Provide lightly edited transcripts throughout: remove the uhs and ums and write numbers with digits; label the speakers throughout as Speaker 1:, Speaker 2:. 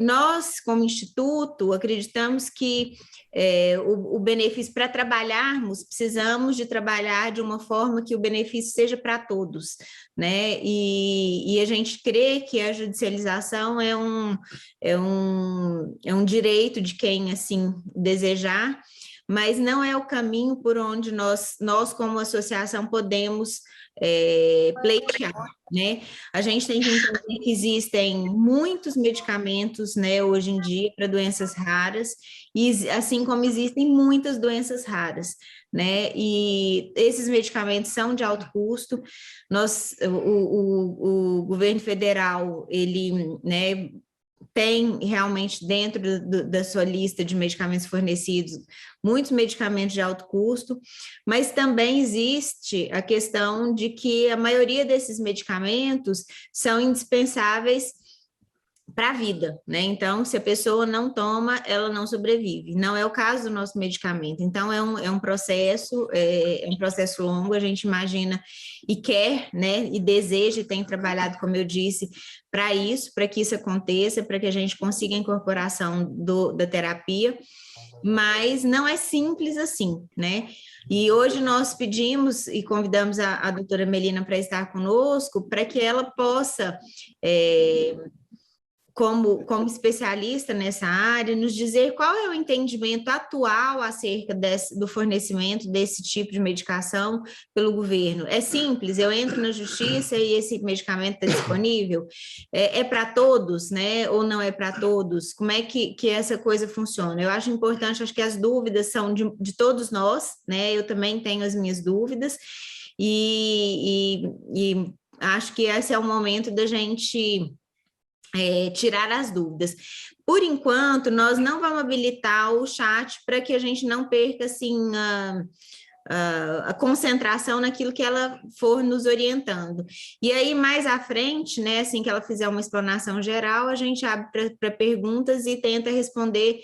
Speaker 1: nós, como Instituto, acreditamos que o benefício, para trabalharmos, precisamos de trabalhar de uma forma que o benefício seja para todos, né? E a gente crê que a judicialização é um direito de quem assim desejar, mas não é o caminho por onde nós como associação, podemos pleitear, né? A gente tem que entender que existem muitos medicamentos, né, hoje em dia, para doenças raras, e assim como existem muitas doenças raras, né? E esses medicamentos são de alto custo. O governo federal, ele, né, tem realmente dentro da sua lista de medicamentos fornecidos muitos medicamentos de alto custo, mas também existe a questão de que a maioria desses medicamentos são indispensáveis para a vida, né? Então, se a pessoa não toma, ela não sobrevive. Não é o caso do nosso medicamento. Então, é um processo, é um processo longo, a gente imagina e quer, né? E deseja e tem trabalhado, como eu disse, para isso, para que isso aconteça, para que a gente consiga a incorporação da terapia, mas não é simples assim, né? E hoje nós pedimos e convidamos a doutora Melina para estar conosco, para que ela possa como especialista nessa área, nos dizer qual é o entendimento atual acerca do fornecimento desse tipo de medicação pelo governo. É simples, eu entro na justiça e esse medicamento está disponível? É para todos, né? Ou não é para todos? Como é que essa coisa funciona? Eu acho importante, acho que as dúvidas são de todos nós, né? Eu também tenho as minhas dúvidas, e acho que esse é o momento da gente tirar as dúvidas. Por enquanto, nós não vamos habilitar o chat para que a gente não perca assim a concentração naquilo que ela for nos orientando. E aí, mais à frente, né, assim que ela fizer uma explanação geral, a gente abre para perguntas e tenta responder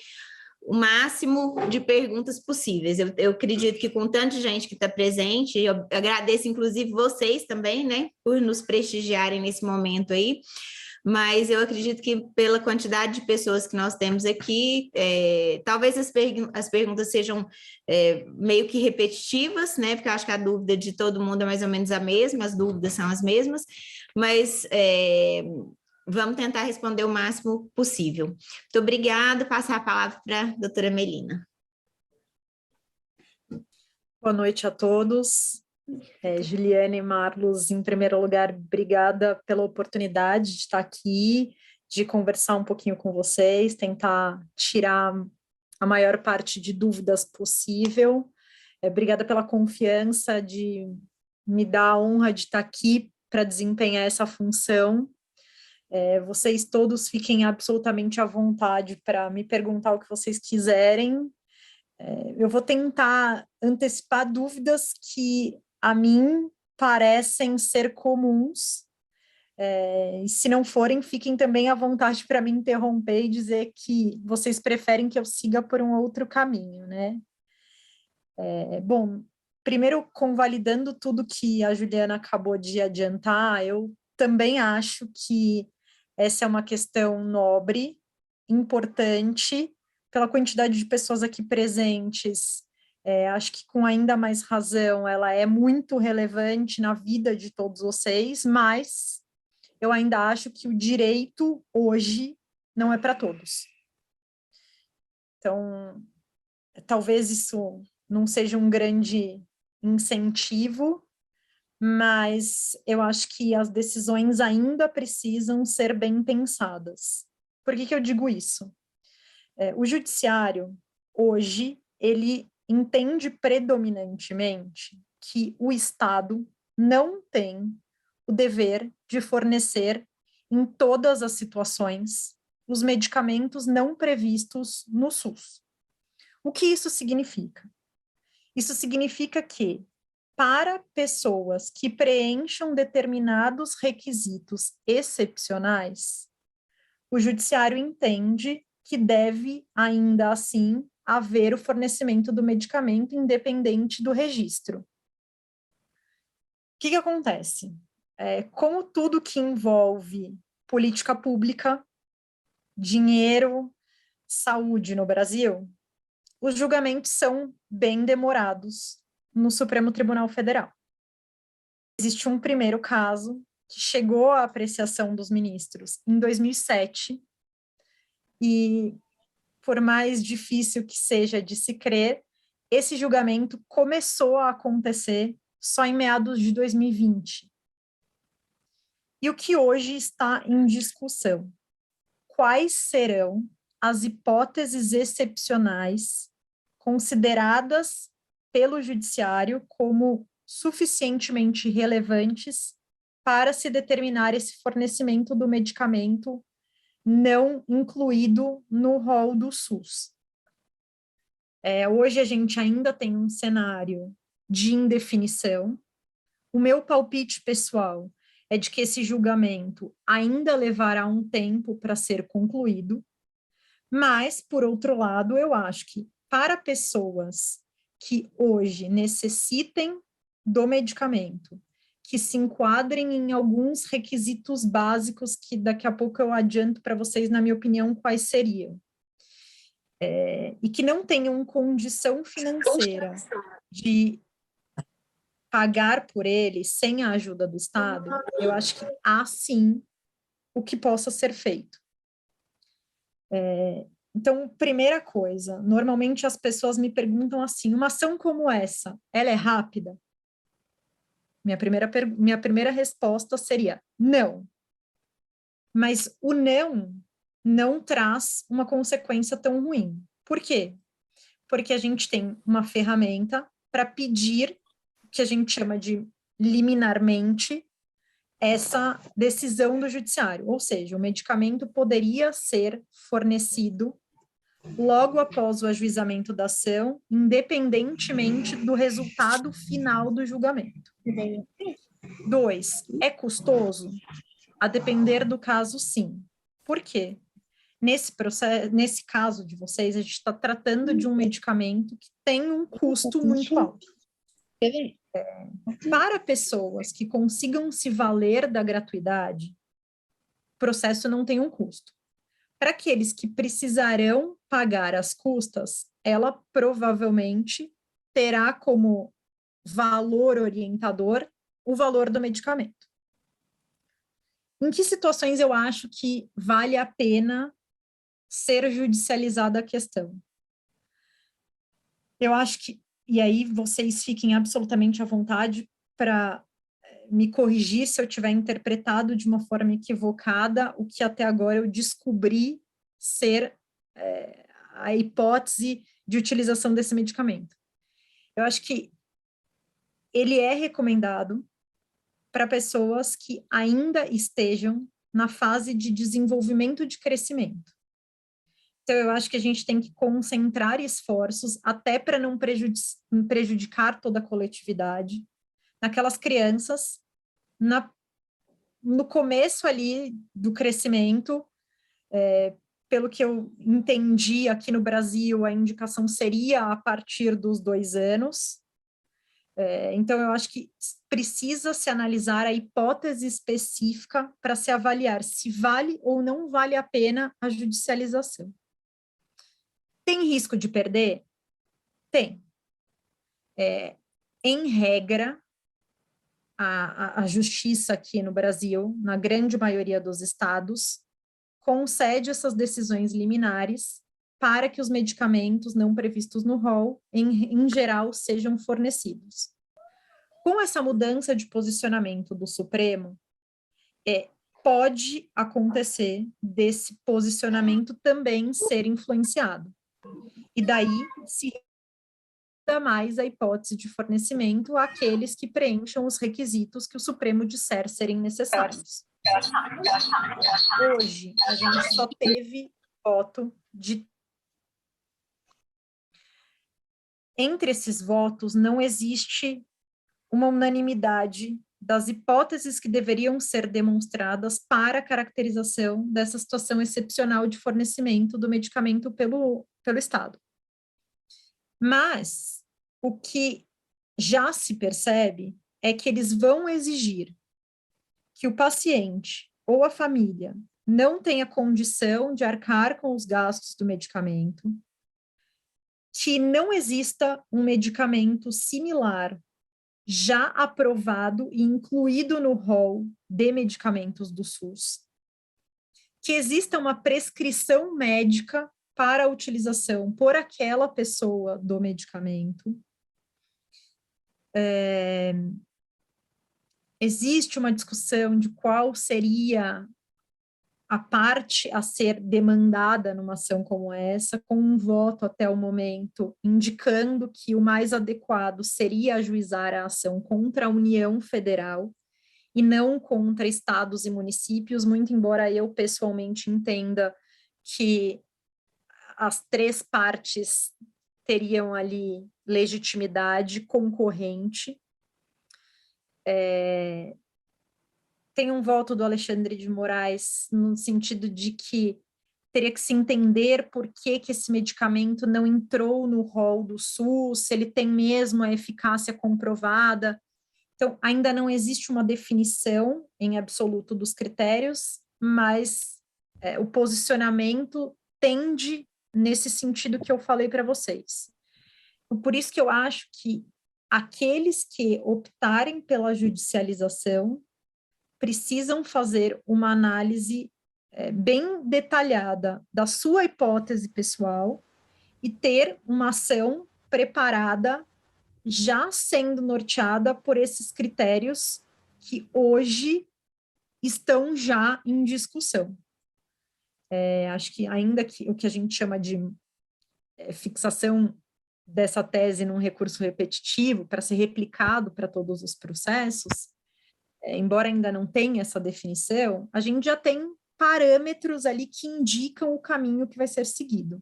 Speaker 1: o máximo de perguntas possíveis. Eu acredito que com tanta gente que está presente, eu agradeço inclusive vocês também, né, por nos prestigiarem nesse momento aí, mas eu acredito que pela quantidade de pessoas que nós temos aqui, talvez as perguntas sejam meio que repetitivas, né? Porque eu acho que a dúvida de todo mundo é mais ou menos a mesma, as dúvidas são as mesmas, mas vamos tentar responder o máximo possível. Muito obrigada, passar a palavra para a doutora Melina.
Speaker 2: Boa noite a todos. Juliane e Marlos, em primeiro lugar, obrigada pela oportunidade de estar aqui, de conversar um pouquinho com vocês, tentar tirar a maior parte de dúvidas possível. Obrigada pela confiança de me dar a honra de estar aqui para desempenhar essa função. Vocês todos fiquem absolutamente à vontade para me perguntar o que vocês quiserem. Eu vou tentar antecipar dúvidas que a mim parecem ser comuns, e se não forem, fiquem também à vontade para me interromper e dizer que vocês preferem que eu siga por um outro caminho, né? Bom, primeiro, convalidando tudo que a Juliana acabou de adiantar, eu também acho que essa é uma questão nobre, importante, pela quantidade de pessoas aqui presentes, acho que com ainda mais razão, ela é muito relevante na vida de todos vocês, mas eu ainda acho que o direito hoje não é para todos. Então, talvez isso não seja um grande incentivo, mas eu acho que as decisões ainda precisam ser bem pensadas. Por que eu digo isso? O judiciário, hoje, ele entende predominantemente que o Estado não tem o dever de fornecer, em todas as situações, os medicamentos não previstos no SUS. O que isso significa? Isso significa que, para pessoas que preencham determinados requisitos excepcionais, o judiciário entende que deve, ainda assim, haver o fornecimento do medicamento independente do registro. O que acontece? Como tudo que envolve política pública, dinheiro, saúde no Brasil, os julgamentos são bem demorados no Supremo Tribunal Federal. Existe um primeiro caso que chegou à apreciação dos ministros em 2007 e, por mais difícil que seja de se crer, esse julgamento começou a acontecer só em meados de 2020. E o que hoje está em discussão? Quais serão as hipóteses excepcionais consideradas pelo judiciário como suficientemente relevantes para se determinar esse fornecimento do medicamento não incluído no rol do SUS? Hoje a gente ainda tem um cenário de indefinição. O meu palpite pessoal é de que esse julgamento ainda levará um tempo para ser concluído, mas, por outro lado, eu acho que para pessoas que hoje necessitem do medicamento, que se enquadrem em alguns requisitos básicos que daqui a pouco eu adianto para vocês, na minha opinião, quais seriam, e que não tenham condição financeira de pagar por ele sem a ajuda do Estado, eu acho que há sim o que possa ser feito. Então, primeira coisa, normalmente as pessoas me perguntam assim, uma ação como essa, ela é rápida? Minha primeira resposta seria não. Mas o não traz uma consequência tão ruim. Por quê? Porque a gente tem uma ferramenta para pedir, que a gente chama de liminarmente, essa decisão do judiciário, ou seja, o medicamento poderia ser fornecido logo após o ajuizamento da ação, independentemente do resultado final do julgamento. 2, é custoso? A depender do caso, sim. Por quê? Nesse caso de vocês, a gente está tratando de um medicamento que tem um custo muito alto. Para pessoas que consigam se valer da gratuidade, o processo não tem um custo. Para aqueles que precisarão pagar as custas, ela provavelmente terá como valor orientador o valor do medicamento. Em que situações eu acho que vale a pena ser judicializada a questão? Eu acho que, e aí vocês fiquem absolutamente à vontade para me corrigir se eu tiver interpretado de uma forma equivocada o que até agora eu descobri ser a hipótese de utilização desse medicamento. Eu acho que ele é recomendado para pessoas que ainda estejam na fase de desenvolvimento de crescimento. Então, eu acho que a gente tem que concentrar esforços até para não prejudicar toda a coletividade, naquelas crianças, no começo ali do crescimento, pelo que eu entendi aqui no Brasil, a indicação seria a partir dos 2 anos. Então, eu acho que precisa se analisar a hipótese específica para se avaliar se vale ou não vale a pena a judicialização. Tem risco de perder? Tem. Em regra, a justiça aqui no Brasil, na grande maioria dos estados, concede essas decisões liminares para que os medicamentos não previstos no rol, em geral, sejam fornecidos. Com essa mudança de posicionamento do Supremo, pode acontecer desse posicionamento também ser influenciado. E daí se dá mais a hipótese de fornecimento àqueles que preencham os requisitos que o Supremo disser serem necessários. Hoje, a gente só teve voto de... Entre esses votos, não existe uma unanimidade das hipóteses que deveriam ser demonstradas para a caracterização dessa situação excepcional de fornecimento do medicamento pelo Estado. Mas o que já se percebe é que eles vão exigir que o paciente ou a família não tenha condição de arcar com os gastos do medicamento, que não exista um medicamento similar já aprovado e incluído no rol de medicamentos do SUS, que exista uma prescrição médica para a utilização por aquela pessoa do medicamento. Existe uma discussão de qual seria a parte a ser demandada numa ação como essa, com um voto até o momento indicando que o mais adequado seria ajuizar a ação contra a União Federal e não contra estados e municípios, muito embora eu pessoalmente entenda que as três partes teriam ali legitimidade concorrente. Tem um voto do Alexandre de Moraes no sentido de que teria que se entender por que esse medicamento não entrou no rol do SUS, se ele tem mesmo a eficácia comprovada. Então, ainda não existe uma definição em absoluto dos critérios, mas o posicionamento tende nesse sentido que eu falei para vocês. Por isso que eu acho que aqueles que optarem pela judicialização precisam fazer uma análise bem detalhada da sua hipótese pessoal e ter uma ação preparada, já sendo norteada por esses critérios que hoje estão já em discussão. Acho que ainda que o que a gente chama de fixação dessa tese num recurso repetitivo para ser replicado para todos os processos, embora ainda não tenha essa definição, a gente já tem parâmetros ali que indicam o caminho que vai ser seguido.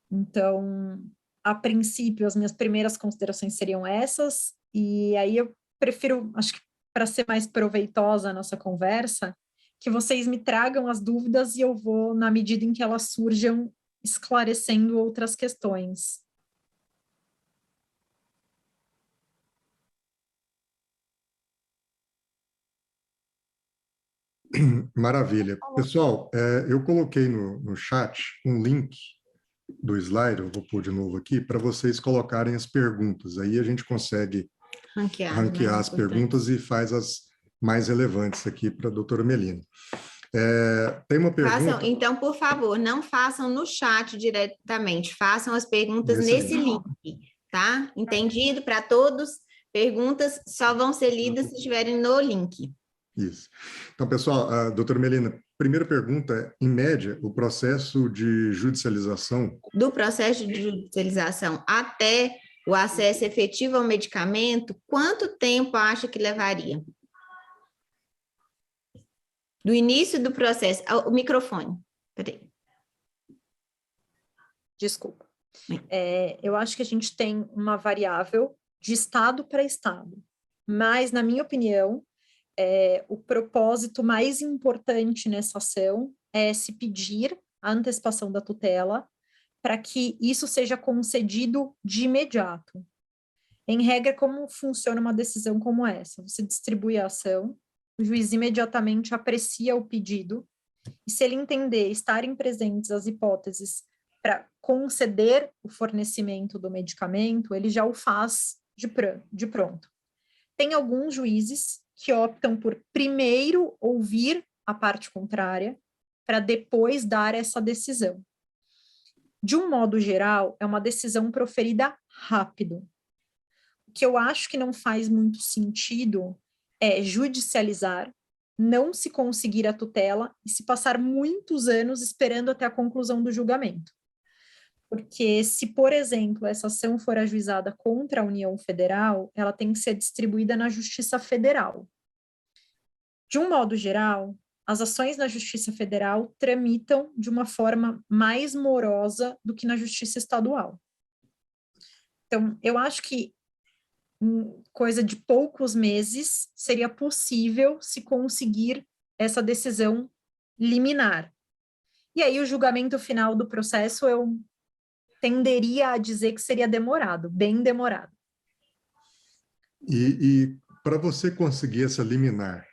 Speaker 2: Então, a princípio, as minhas primeiras considerações seriam essas, e aí eu prefiro, acho que para ser mais proveitosa a nossa conversa, que vocês me tragam as dúvidas e eu vou, na medida em que elas surjam, esclarecendo outras questões.
Speaker 3: Maravilha. Pessoal, eu coloquei no chat um link do slide, eu vou pôr de novo aqui, para vocês colocarem as perguntas. Aí a gente consegue ranquear as perguntas e faz as mais relevantes aqui para a doutora Melina. Tem uma pergunta...
Speaker 1: Então, por favor, não façam no chat diretamente, façam as perguntas nesse link, tá? Entendido para todos? Perguntas só vão ser lidas se estiverem no link.
Speaker 3: Isso. Então, pessoal, doutora Melina, primeira pergunta é, em média, o processo de judicialização...
Speaker 1: Do processo de judicialização até o acesso efetivo ao medicamento, quanto tempo acha que levaria? Do início do processo... O microfone, peraí.
Speaker 2: Desculpa. Eu acho que a gente tem uma variável de estado para estado, mas, na minha opinião, o propósito mais importante nessa ação é se pedir a antecipação da tutela para que isso seja concedido de imediato. Em regra, como funciona uma decisão como essa? Você distribui a ação, o juiz imediatamente aprecia o pedido, e se ele entender estarem presentes as hipóteses para conceder o fornecimento do medicamento, ele já o faz de pronto. Tem alguns juízes que optam por primeiro ouvir a parte contrária para depois dar essa decisão. De um modo geral, é uma decisão proferida rápido. O que eu acho que não faz muito sentido é judicializar, não se conseguir a tutela e se passar muitos anos esperando até a conclusão do julgamento. Porque se, por exemplo, essa ação for ajuizada contra a União Federal, ela tem que ser distribuída na Justiça Federal. De um modo geral, as ações na Justiça Federal tramitam de uma forma mais morosa do que na Justiça Estadual. Então, eu acho que em coisa de poucos meses seria possível se conseguir essa decisão liminar. E aí o julgamento final do processo eu tenderia a dizer que seria demorado, bem demorado.
Speaker 3: E para você conseguir essa liminar,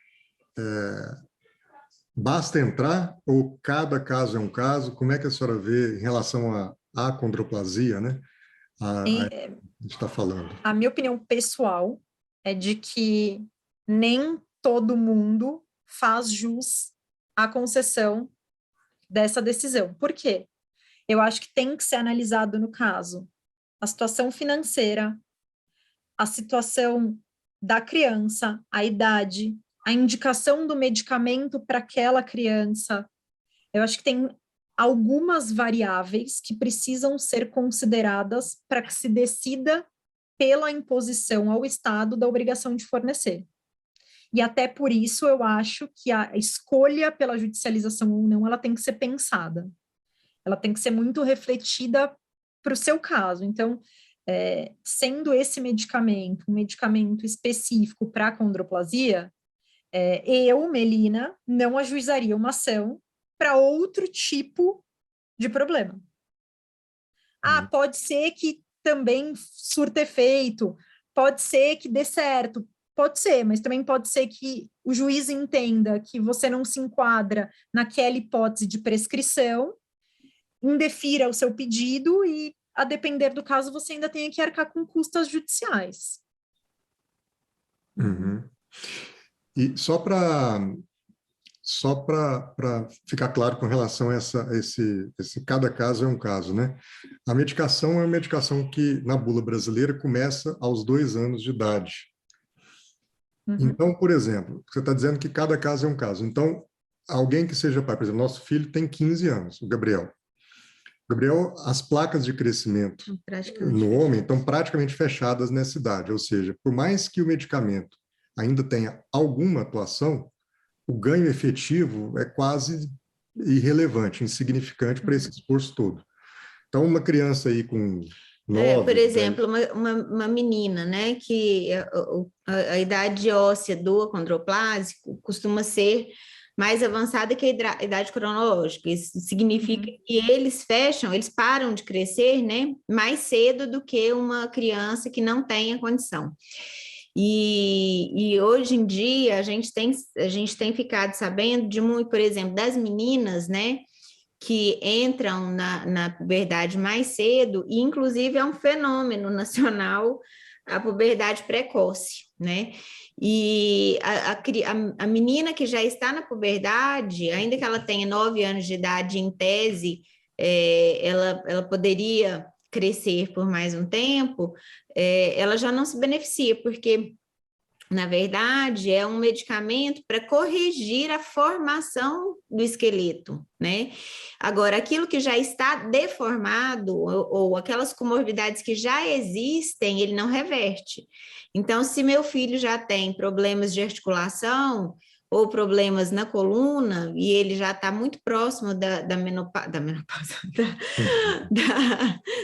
Speaker 3: basta entrar ou cada caso é um caso? Como é que a senhora vê em relação à achondroplasia, né? A gente está falando.
Speaker 2: A minha opinião pessoal é de que nem todo mundo faz jus à concessão dessa decisão. Por quê? Eu acho que tem que ser analisado no caso a situação financeira, a situação da criança, a idade, a indicação do medicamento para aquela criança. Eu acho que tem algumas variáveis que precisam ser consideradas para que se decida pela imposição ao Estado da obrigação de fornecer. E até por isso eu acho que a escolha pela judicialização ou não, ela tem que ser pensada. Ela tem que ser muito refletida para o seu caso. Então, sendo esse medicamento um medicamento específico para a achondroplasia, eu, Melina, não ajuizaria uma ação para outro tipo de problema. Pode ser que também surta efeito, pode ser que dê certo, pode ser, mas também pode ser que o juiz entenda que você não se enquadra naquela hipótese de prescrição, indefira o seu pedido e, a depender do caso, você ainda tenha que arcar com custas judiciais.
Speaker 3: Uhum. E só para ficar claro com relação a esse cada caso é um caso, né? A medicação é uma medicação que, na bula brasileira, começa aos 2 anos de idade.
Speaker 2: Uhum.
Speaker 3: Então, por exemplo, você está dizendo que cada caso é um caso. Então, alguém que seja pai, por exemplo, nosso filho tem 15 anos, o Gabriel. Gabriel, as placas de crescimento no homem estão praticamente fechadas nessa idade, ou seja, por mais que o medicamento ainda tenha alguma atuação, o ganho efetivo é quase irrelevante, insignificante para esse esforço todo. Então, uma criança aí com 9...
Speaker 1: por exemplo, uma menina, né, que a idade óssea do acondroplásico costuma ser mais avançada que a idade cronológica. Isso significa que eles param de crescer, né, mais cedo do que uma criança que não tem a condição. E hoje em dia a gente tem ficado sabendo de muito, por exemplo, das meninas, né, que entram na puberdade mais cedo, e inclusive é um fenômeno nacional a puberdade precoce, né? E a menina que já está na puberdade, ainda que ela tenha 9 anos de idade, em tese, ela poderia crescer por mais um tempo, ela já não se beneficia, porque na verdade, é um medicamento para corrigir a formação do esqueleto, né? Agora, aquilo que já está deformado, ou aquelas comorbidades que já existem, ele não reverte. Então, se meu filho já tem problemas de articulação, ou problemas na coluna, e ele já está muito próximo da menopausa,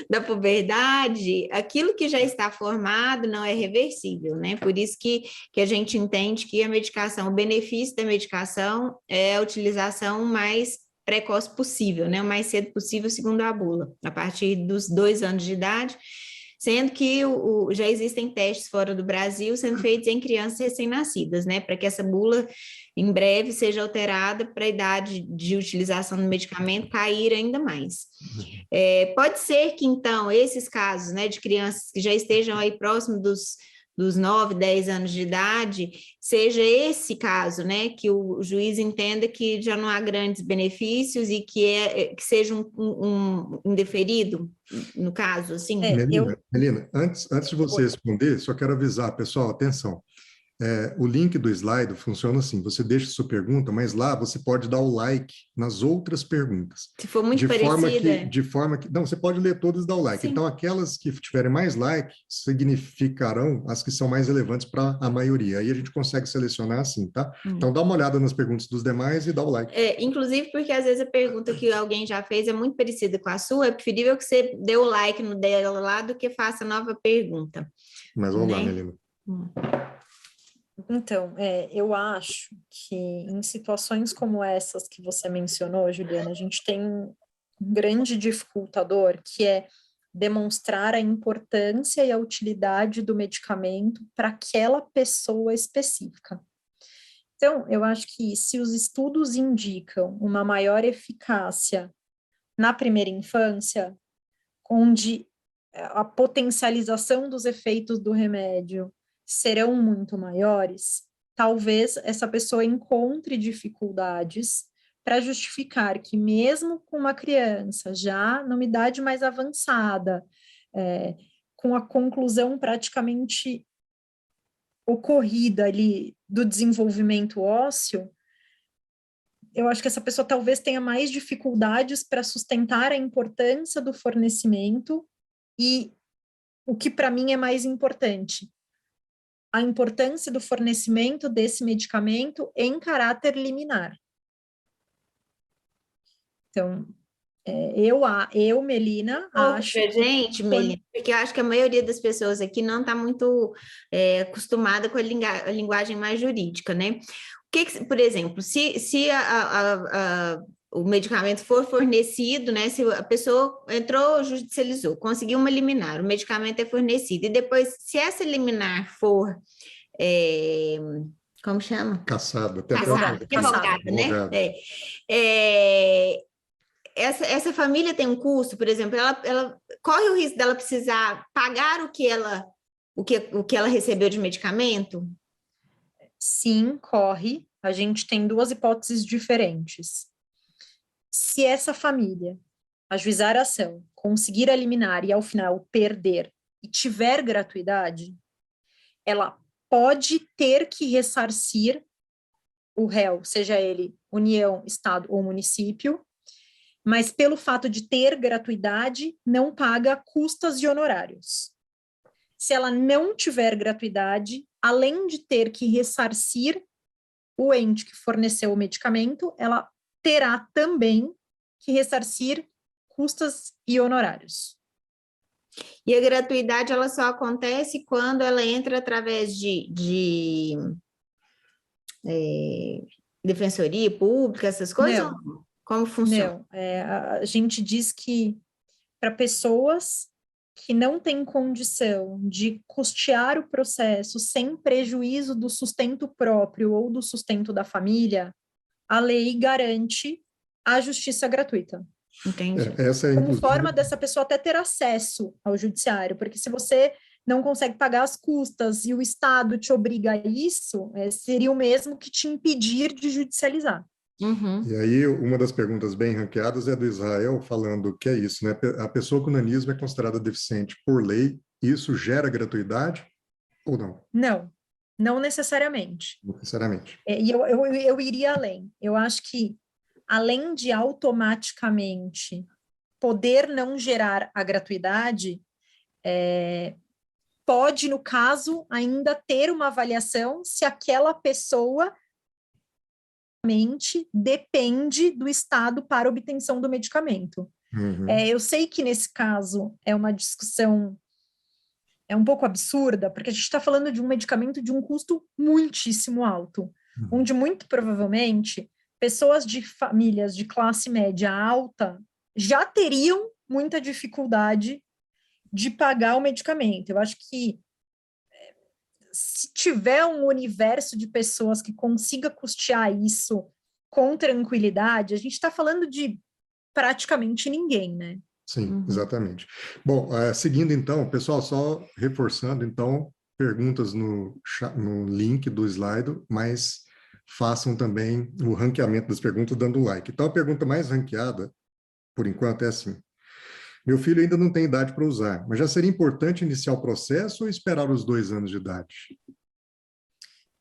Speaker 1: da puberdade, aquilo que já está formado não é reversível, né? Por isso que a gente entende que a medicação, o benefício da medicação é a utilização mais precoce possível, né? O mais cedo possível, segundo a bula, a partir dos 2 anos de idade, sendo que já existem testes fora do Brasil sendo feitos em crianças recém-nascidas, né, para que essa bula em breve seja alterada para a idade de utilização do medicamento cair ainda mais. Pode ser que, então, esses casos, né, de crianças que já estejam aí próximo dos 9, 10 anos de idade, seja esse caso, né, que o juiz entenda que já não há grandes benefícios e que seja um indeferido, no caso, assim.
Speaker 3: Melina, antes de você responder, só quero avisar, pessoal, atenção. O link do slide funciona assim, você deixa sua pergunta, mas lá você pode dar o like nas outras perguntas.
Speaker 1: Se for muito parecida.
Speaker 3: De forma que... Não, você pode ler todas e dar o like. Sim. Então, aquelas que tiverem mais like significarão as que são mais relevantes para a maioria. Aí a gente consegue selecionar assim, tá? Então, dá uma olhada nas perguntas dos demais e dá o like.
Speaker 1: Inclusive porque às vezes a pergunta que alguém já fez é muito parecida com a sua, é preferível que você dê o like no dela lá do que faça nova pergunta.
Speaker 3: Mas vamos lá, Melina.
Speaker 2: Então, eu acho que em situações como essas que você mencionou, Juliana, a gente tem um grande dificultador, que é demonstrar a importância e a utilidade do medicamento para aquela pessoa específica. Então, eu acho que se os estudos indicam uma maior eficácia na primeira infância, onde a potencialização dos efeitos do remédio serão muito maiores, talvez essa pessoa encontre dificuldades para justificar que mesmo com uma criança já numa idade mais avançada, com a conclusão praticamente ocorrida ali do desenvolvimento ósseo, eu acho que essa pessoa talvez tenha mais dificuldades para sustentar a importância do fornecimento e o que para mim é mais importante, a importância do fornecimento desse medicamento em caráter liminar. Então, Melina, acho...
Speaker 1: Gente, Melina, porque eu acho que a maioria das pessoas aqui não está muito acostumada com a linguagem mais jurídica, né? Por exemplo, se o medicamento for fornecido, né? Se a pessoa entrou, judicializou, conseguiu uma liminar, o medicamento é fornecido, e depois, se essa liminar for... como chama?
Speaker 3: Cassada,
Speaker 1: revogada, né? Essa família tem um custo, por exemplo, ela corre o risco dela precisar pagar o que ela recebeu de medicamento?
Speaker 2: Sim, corre. A gente tem duas hipóteses diferentes. Se essa família ajuizar a ação, conseguir eliminar e ao final perder e tiver gratuidade, ela pode ter que ressarcir o réu, seja ele União, Estado ou município, mas pelo fato de ter gratuidade, não paga custas e honorários. Se ela não tiver gratuidade, além de ter que ressarcir o ente que forneceu o medicamento, ela terá também que ressarcir custas e honorários.
Speaker 1: E a gratuidade, ela só acontece quando ela entra através de defensoria pública, essas coisas?
Speaker 2: Não.
Speaker 1: Como funciona?
Speaker 2: Não, a gente diz que para pessoas que não têm condição de custear o processo sem prejuízo do sustento próprio ou do sustento da família, a lei garante a justiça gratuita.
Speaker 1: Entendi.
Speaker 3: Essa é,
Speaker 2: como
Speaker 3: inclusive...
Speaker 2: forma dessa pessoa até ter acesso ao judiciário, porque se você não consegue pagar as custas e o Estado te obriga a isso, seria o mesmo que te impedir de judicializar.
Speaker 1: Uhum.
Speaker 3: E aí, uma das perguntas bem ranqueadas é do Israel, falando que é isso, né? A pessoa com nanismo é considerada deficiente por lei, isso gera gratuidade ou não?
Speaker 2: Não necessariamente.
Speaker 3: Não necessariamente.
Speaker 2: E eu iria além. Eu acho que, além de automaticamente poder não gerar a gratuidade, pode, no caso, ainda ter uma avaliação se aquela pessoa depende do Estado para obtenção do medicamento.
Speaker 3: Uhum.
Speaker 2: Eu sei que, nesse caso, é uma discussão um pouco absurda, porque a gente está falando de um medicamento de um custo muitíssimo alto, onde, muito provavelmente, pessoas de famílias de classe média alta já teriam muita dificuldade de pagar o medicamento. Eu acho que, se tiver um universo de pessoas que consiga custear isso com tranquilidade, a gente está falando de praticamente ninguém, né?
Speaker 3: Sim, exatamente. Bom, seguindo então, pessoal, só reforçando, então, perguntas no link do slide, mas façam também o ranqueamento das perguntas dando like. Então, a pergunta mais ranqueada, por enquanto, é assim: meu filho ainda não tem idade para usar, mas já seria importante iniciar o processo ou esperar os 2 anos de idade?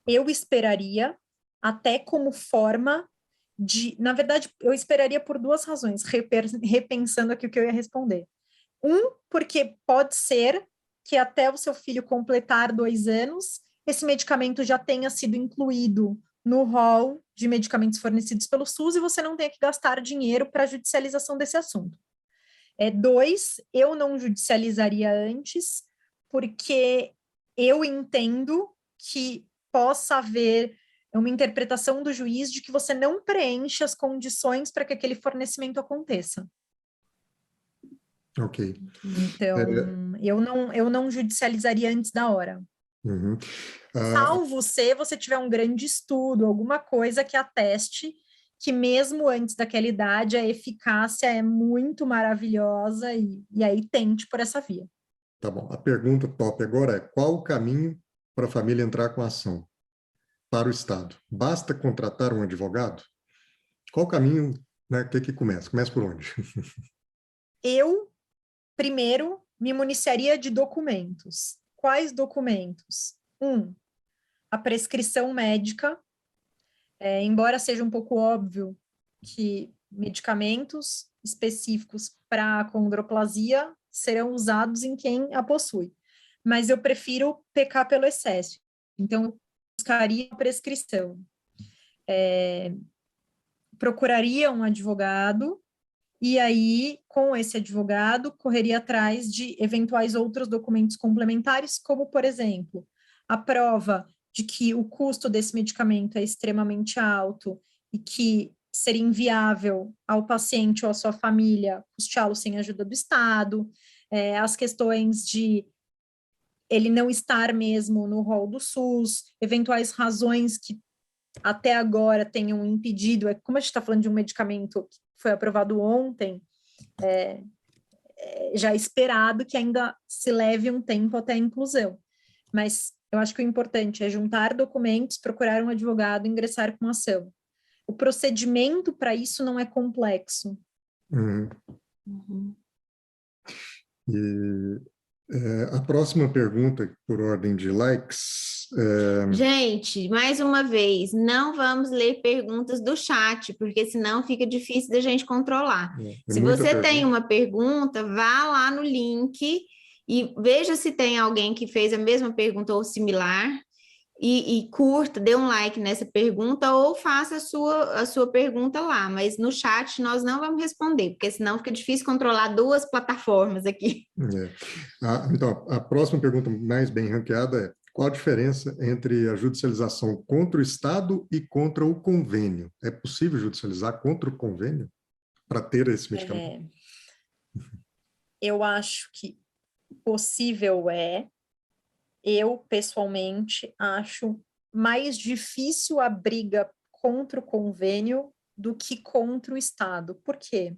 Speaker 2: Eu esperaria, até como forma de... Na verdade, eu esperaria por 2 razões, repensando aqui o que eu ia responder. Porque pode ser que até o seu filho completar 2 anos, esse medicamento já tenha sido incluído no rol de medicamentos fornecidos pelo SUS e você não tenha que gastar dinheiro para a judicialização desse assunto. 2, eu não judicializaria antes, porque eu entendo que possa haver uma interpretação do juiz de que você não preenche as condições para que aquele fornecimento aconteça.
Speaker 3: Ok.
Speaker 2: Então, eu não judicializaria antes da hora.
Speaker 3: Uhum.
Speaker 2: Salvo se você tiver um grande estudo, alguma coisa que ateste que mesmo antes daquela idade a eficácia é muito maravilhosa e aí tente por essa via.
Speaker 3: Tá bom. A pergunta top agora é: qual o caminho para a família entrar com a ação para o Estado? Basta contratar um advogado? Qual o caminho, né? O que começa? Começa por onde?
Speaker 2: Eu, primeiro, me municiaria de documentos. Quais documentos? A prescrição médica, embora seja um pouco óbvio que medicamentos específicos para a condroplasia serão usados em quem a possui, mas eu prefiro pecar pelo excesso. Então, eu buscaria a prescrição. Procuraria um advogado e aí, com esse advogado, correria atrás de eventuais outros documentos complementares, como, por exemplo, a prova de que o custo desse medicamento é extremamente alto e que seria inviável ao paciente ou à sua família custeá-lo sem ajuda do Estado, as questões de ele não estar mesmo no rol do SUS, eventuais razões que até agora tenham impedido, como a gente está falando de um medicamento que foi aprovado ontem, já esperado que ainda se leve um tempo até a inclusão. Mas eu acho que o importante é juntar documentos, procurar um advogado, ingressar com ação. O procedimento para isso não é complexo.
Speaker 3: E a próxima pergunta, por ordem de likes...
Speaker 1: Gente, mais uma vez, não vamos ler perguntas do chat, porque senão fica difícil da gente controlar. Se você tem uma pergunta, vá lá no link e veja se tem alguém que fez a mesma pergunta ou similar e curta, dê um like nessa pergunta ou faça a sua pergunta lá, mas no chat nós não vamos responder, porque senão fica difícil controlar duas plataformas aqui.
Speaker 3: Então, a próxima pergunta mais bem ranqueada é: qual a diferença entre a judicialização contra o Estado e contra o convênio? É possível judicializar contra o convênio para ter esse medicamento?
Speaker 2: Eu acho que possível é. Eu, pessoalmente, acho mais difícil a briga contra o convênio do que contra o Estado. Por quê?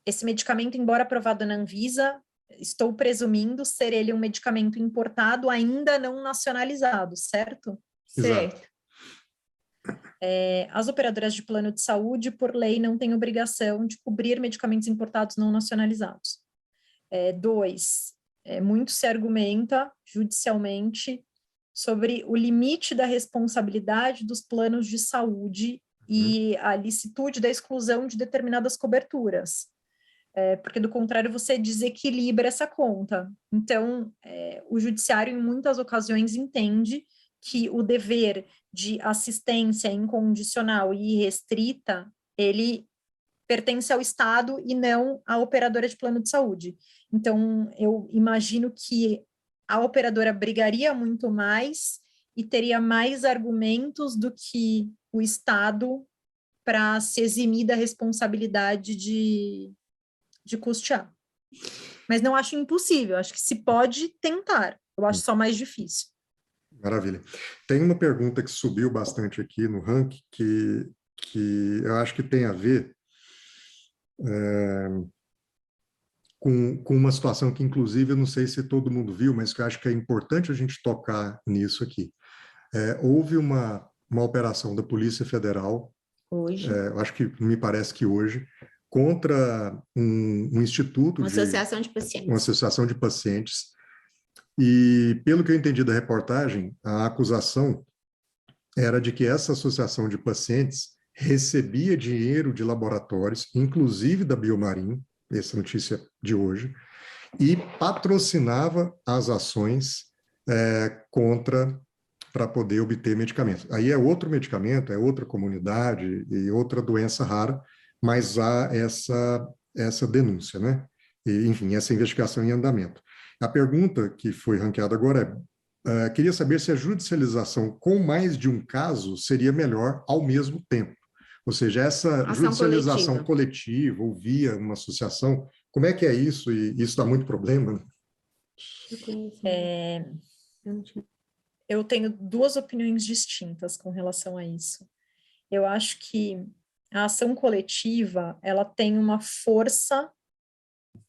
Speaker 2: Esse medicamento, embora aprovado na Anvisa, estou presumindo ser ele um medicamento importado ainda não nacionalizado, certo?
Speaker 1: Certo.
Speaker 2: As operadoras de plano de saúde, por lei, não têm obrigação de cobrir medicamentos importados não nacionalizados. 2, muito se argumenta judicialmente sobre o limite da responsabilidade dos planos de saúde e a licitude da exclusão de determinadas coberturas. Porque, do contrário, você desequilibra essa conta. Então, o judiciário, em muitas ocasiões, entende que o dever de assistência incondicional e irrestrita, ele pertence ao Estado e não à operadora de plano de saúde. Então, eu imagino que a operadora brigaria muito mais e teria mais argumentos do que o Estado para se eximir da responsabilidade de custear. Mas não acho impossível, acho que se pode tentar, eu acho só mais difícil.
Speaker 3: Maravilha. Tem uma pergunta que subiu bastante aqui no ranking, que eu acho que tem a ver com uma situação que, inclusive, eu não sei se todo mundo viu, mas que eu acho que é importante a gente tocar nisso aqui. Houve uma operação da Polícia Federal,
Speaker 1: hoje,
Speaker 3: eu acho que me parece que hoje, contra um instituto...
Speaker 1: Uma associação de pacientes.
Speaker 3: Uma associação de pacientes. E, pelo que eu entendi da reportagem, a acusação era de que essa associação de pacientes recebia dinheiro de laboratórios, inclusive da Biomarin, essa notícia de hoje, e patrocinava as ações para poder obter medicamentos. Aí é outro medicamento, é outra comunidade e outra doença rara, mas há essa denúncia, né? E, enfim, essa investigação em andamento. A pergunta que foi ranqueada agora queria saber se a judicialização com mais de um caso seria melhor ao mesmo tempo. Ou seja, essa judicialização coletiva ou via uma associação, como é que é isso? E isso dá muito problema?
Speaker 2: Eu tenho duas opiniões distintas com relação a isso. Eu acho que a ação coletiva, ela tem uma força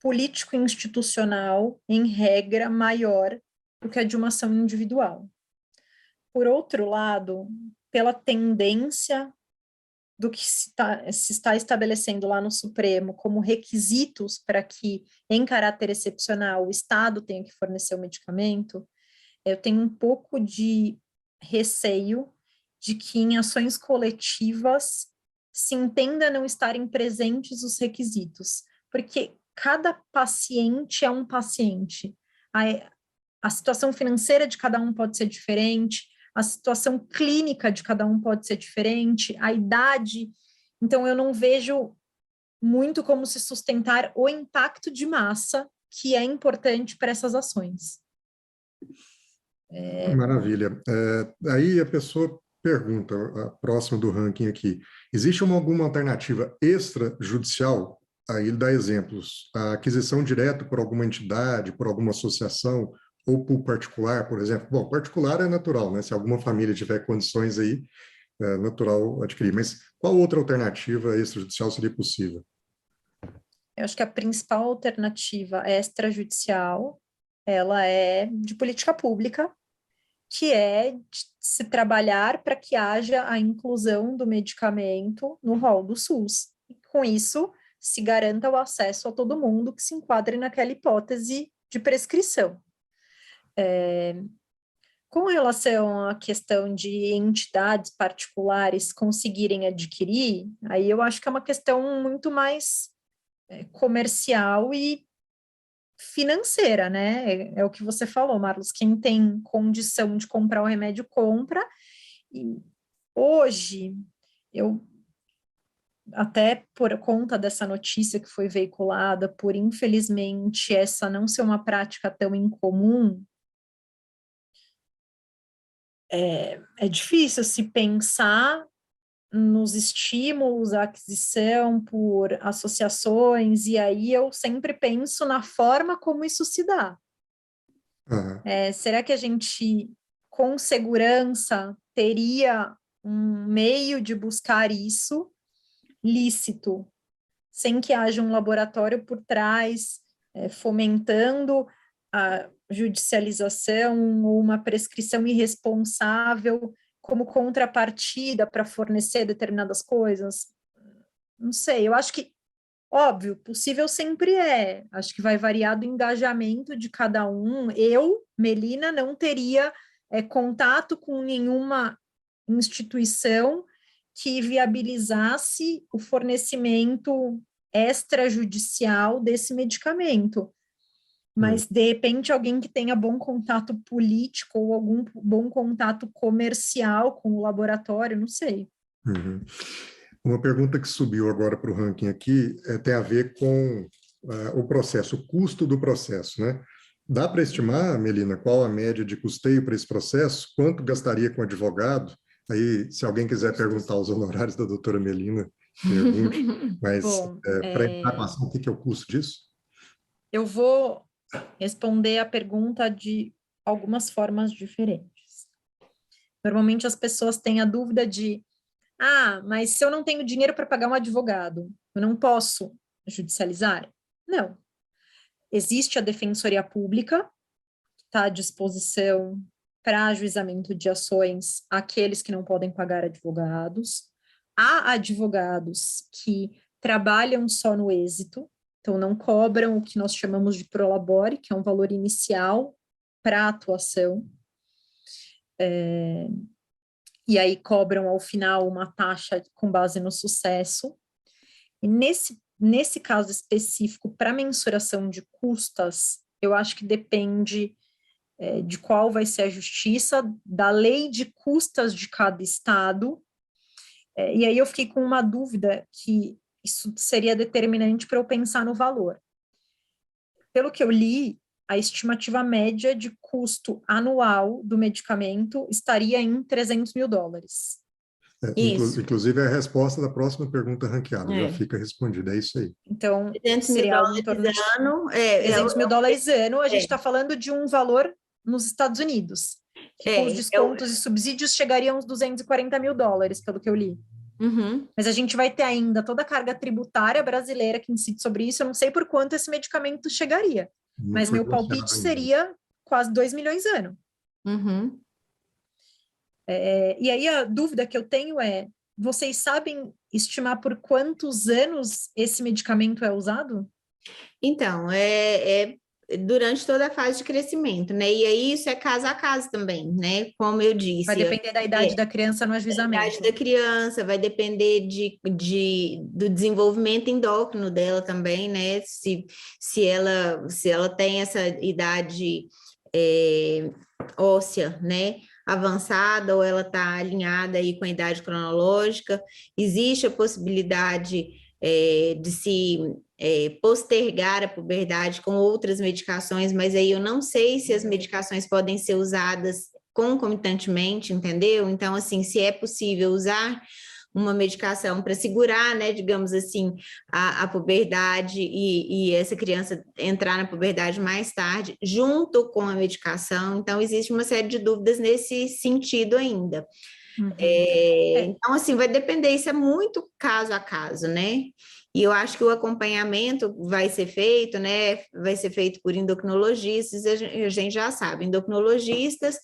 Speaker 2: político-institucional, em regra, maior do que a de uma ação individual. Por outro lado, pela tendência do que se está estabelecendo lá no Supremo como requisitos para que, em caráter excepcional, o Estado tenha que fornecer o medicamento, eu tenho um pouco de receio de que em ações coletivas se entenda não estarem presentes os requisitos, porque cada paciente é um paciente. A situação financeira de cada um pode ser diferente, a situação clínica de cada um pode ser diferente, a idade. Então, eu não vejo muito como se sustentar o impacto de massa que é importante para essas ações.
Speaker 3: Maravilha. Aí a pessoa pergunta, a próxima do ranking aqui, existe alguma alternativa extrajudicial? Aí ele dá exemplos, a aquisição direta por alguma entidade, por alguma associação, ou por particular, por exemplo. Bom, particular é natural, né? Se alguma família tiver condições aí, é natural adquirir. Mas qual outra alternativa extrajudicial seria possível?
Speaker 2: Eu acho que a principal alternativa extrajudicial, ela é de política pública, que é de se trabalhar para que haja a inclusão do medicamento no rol do SUS. E com isso, se garanta o acesso a todo mundo que se enquadre naquela hipótese de prescrição. Com relação à questão de entidades particulares conseguirem adquirir, aí eu acho que é uma questão muito mais comercial e financeira, né? É o que você falou, Marlos, quem tem condição de comprar o remédio, compra. E hoje, eu, até por conta dessa notícia que foi veiculada, por infelizmente essa não ser uma prática tão incomum, é difícil se pensar nos estímulos à aquisição por associações, e aí eu sempre penso na forma como isso se dá. Será que a gente, com segurança, teria um meio de buscar isso lícito, sem que haja um laboratório por trás, fomentando a judicialização ou uma prescrição irresponsável como contrapartida para fornecer determinadas coisas? Não sei, eu acho que, óbvio, possível sempre é, acho que vai variar do engajamento de cada um. Eu, Melina, não teria contato com nenhuma instituição que viabilizasse o fornecimento extrajudicial desse medicamento. Mas, de repente, alguém que tenha bom contato político ou algum bom contato comercial com o laboratório, não sei.
Speaker 3: Uma pergunta que subiu agora para o ranking aqui tem a ver com o processo, o custo do processo, né? Dá para estimar, Melina, qual a média de custeio para esse processo? Quanto gastaria com advogado? Aí, se alguém quiser perguntar os honorários da doutora Melina, pergunte. Mas, para entrar com a ação, o que é o custo disso?
Speaker 2: Eu vou responder a pergunta de algumas formas diferentes. Normalmente as pessoas têm a dúvida de, mas se eu não tenho dinheiro para pagar um advogado, eu não posso judicializar? Não. Existe a Defensoria Pública, que está à disposição para ajuizamento de ações àqueles que não podem pagar advogados. Há advogados que trabalham só no êxito, então não cobram o que nós chamamos de prolabore, que é um valor inicial para a atuação. E aí cobram ao final uma taxa com base no sucesso. E nesse caso específico, para mensuração de custas, eu acho que depende de qual vai ser a justiça, da lei de custas de cada estado. E aí eu fiquei com uma dúvida que isso seria determinante para eu pensar no valor. Pelo que eu li, a estimativa média de custo anual do medicamento estaria em $300 mil.
Speaker 3: Inclusive, é a resposta da próxima pergunta ranqueada, já fica respondida, é isso aí.
Speaker 2: Então,
Speaker 1: $300
Speaker 2: seria algo
Speaker 1: mil
Speaker 2: em torno de
Speaker 1: ano.
Speaker 2: $300 mil ano, a gente está falando de um valor nos Estados Unidos, que com os descontos e subsídios chegariam uns $240 mil, pelo que eu li.
Speaker 1: Uhum.
Speaker 2: Mas a gente vai ter ainda toda a carga tributária brasileira que incide sobre isso. Eu não sei por quanto esse medicamento chegaria, mas meu palpite seria quase 2 milhões ano.
Speaker 1: Uhum.
Speaker 2: E aí a dúvida que eu tenho é, vocês sabem estimar por quantos anos esse medicamento é usado?
Speaker 1: Então, durante toda a fase de crescimento, né? E aí isso é caso a caso também, né? Como eu disse.
Speaker 2: Vai depender da idade da criança no ajuizamento.
Speaker 1: Da idade da criança, vai depender do desenvolvimento endócrino dela também, né? Se ela tem essa idade óssea, né? Avançada, ou ela está alinhada aí com a idade cronológica, existe a possibilidade de se postergar a puberdade com outras medicações, mas aí eu não sei se as medicações podem ser usadas concomitantemente, entendeu? Então, assim, se é possível usar uma medicação para segurar, né, digamos assim, a puberdade e essa criança entrar na puberdade mais tarde, junto com a medicação. Então, existe uma série de dúvidas nesse sentido ainda.
Speaker 2: Uhum.
Speaker 1: Então, assim, vai depender, isso é muito caso a caso, né? E eu acho que o acompanhamento vai ser feito, né? Vai ser feito por endocrinologistas, a gente já sabe, endocrinologistas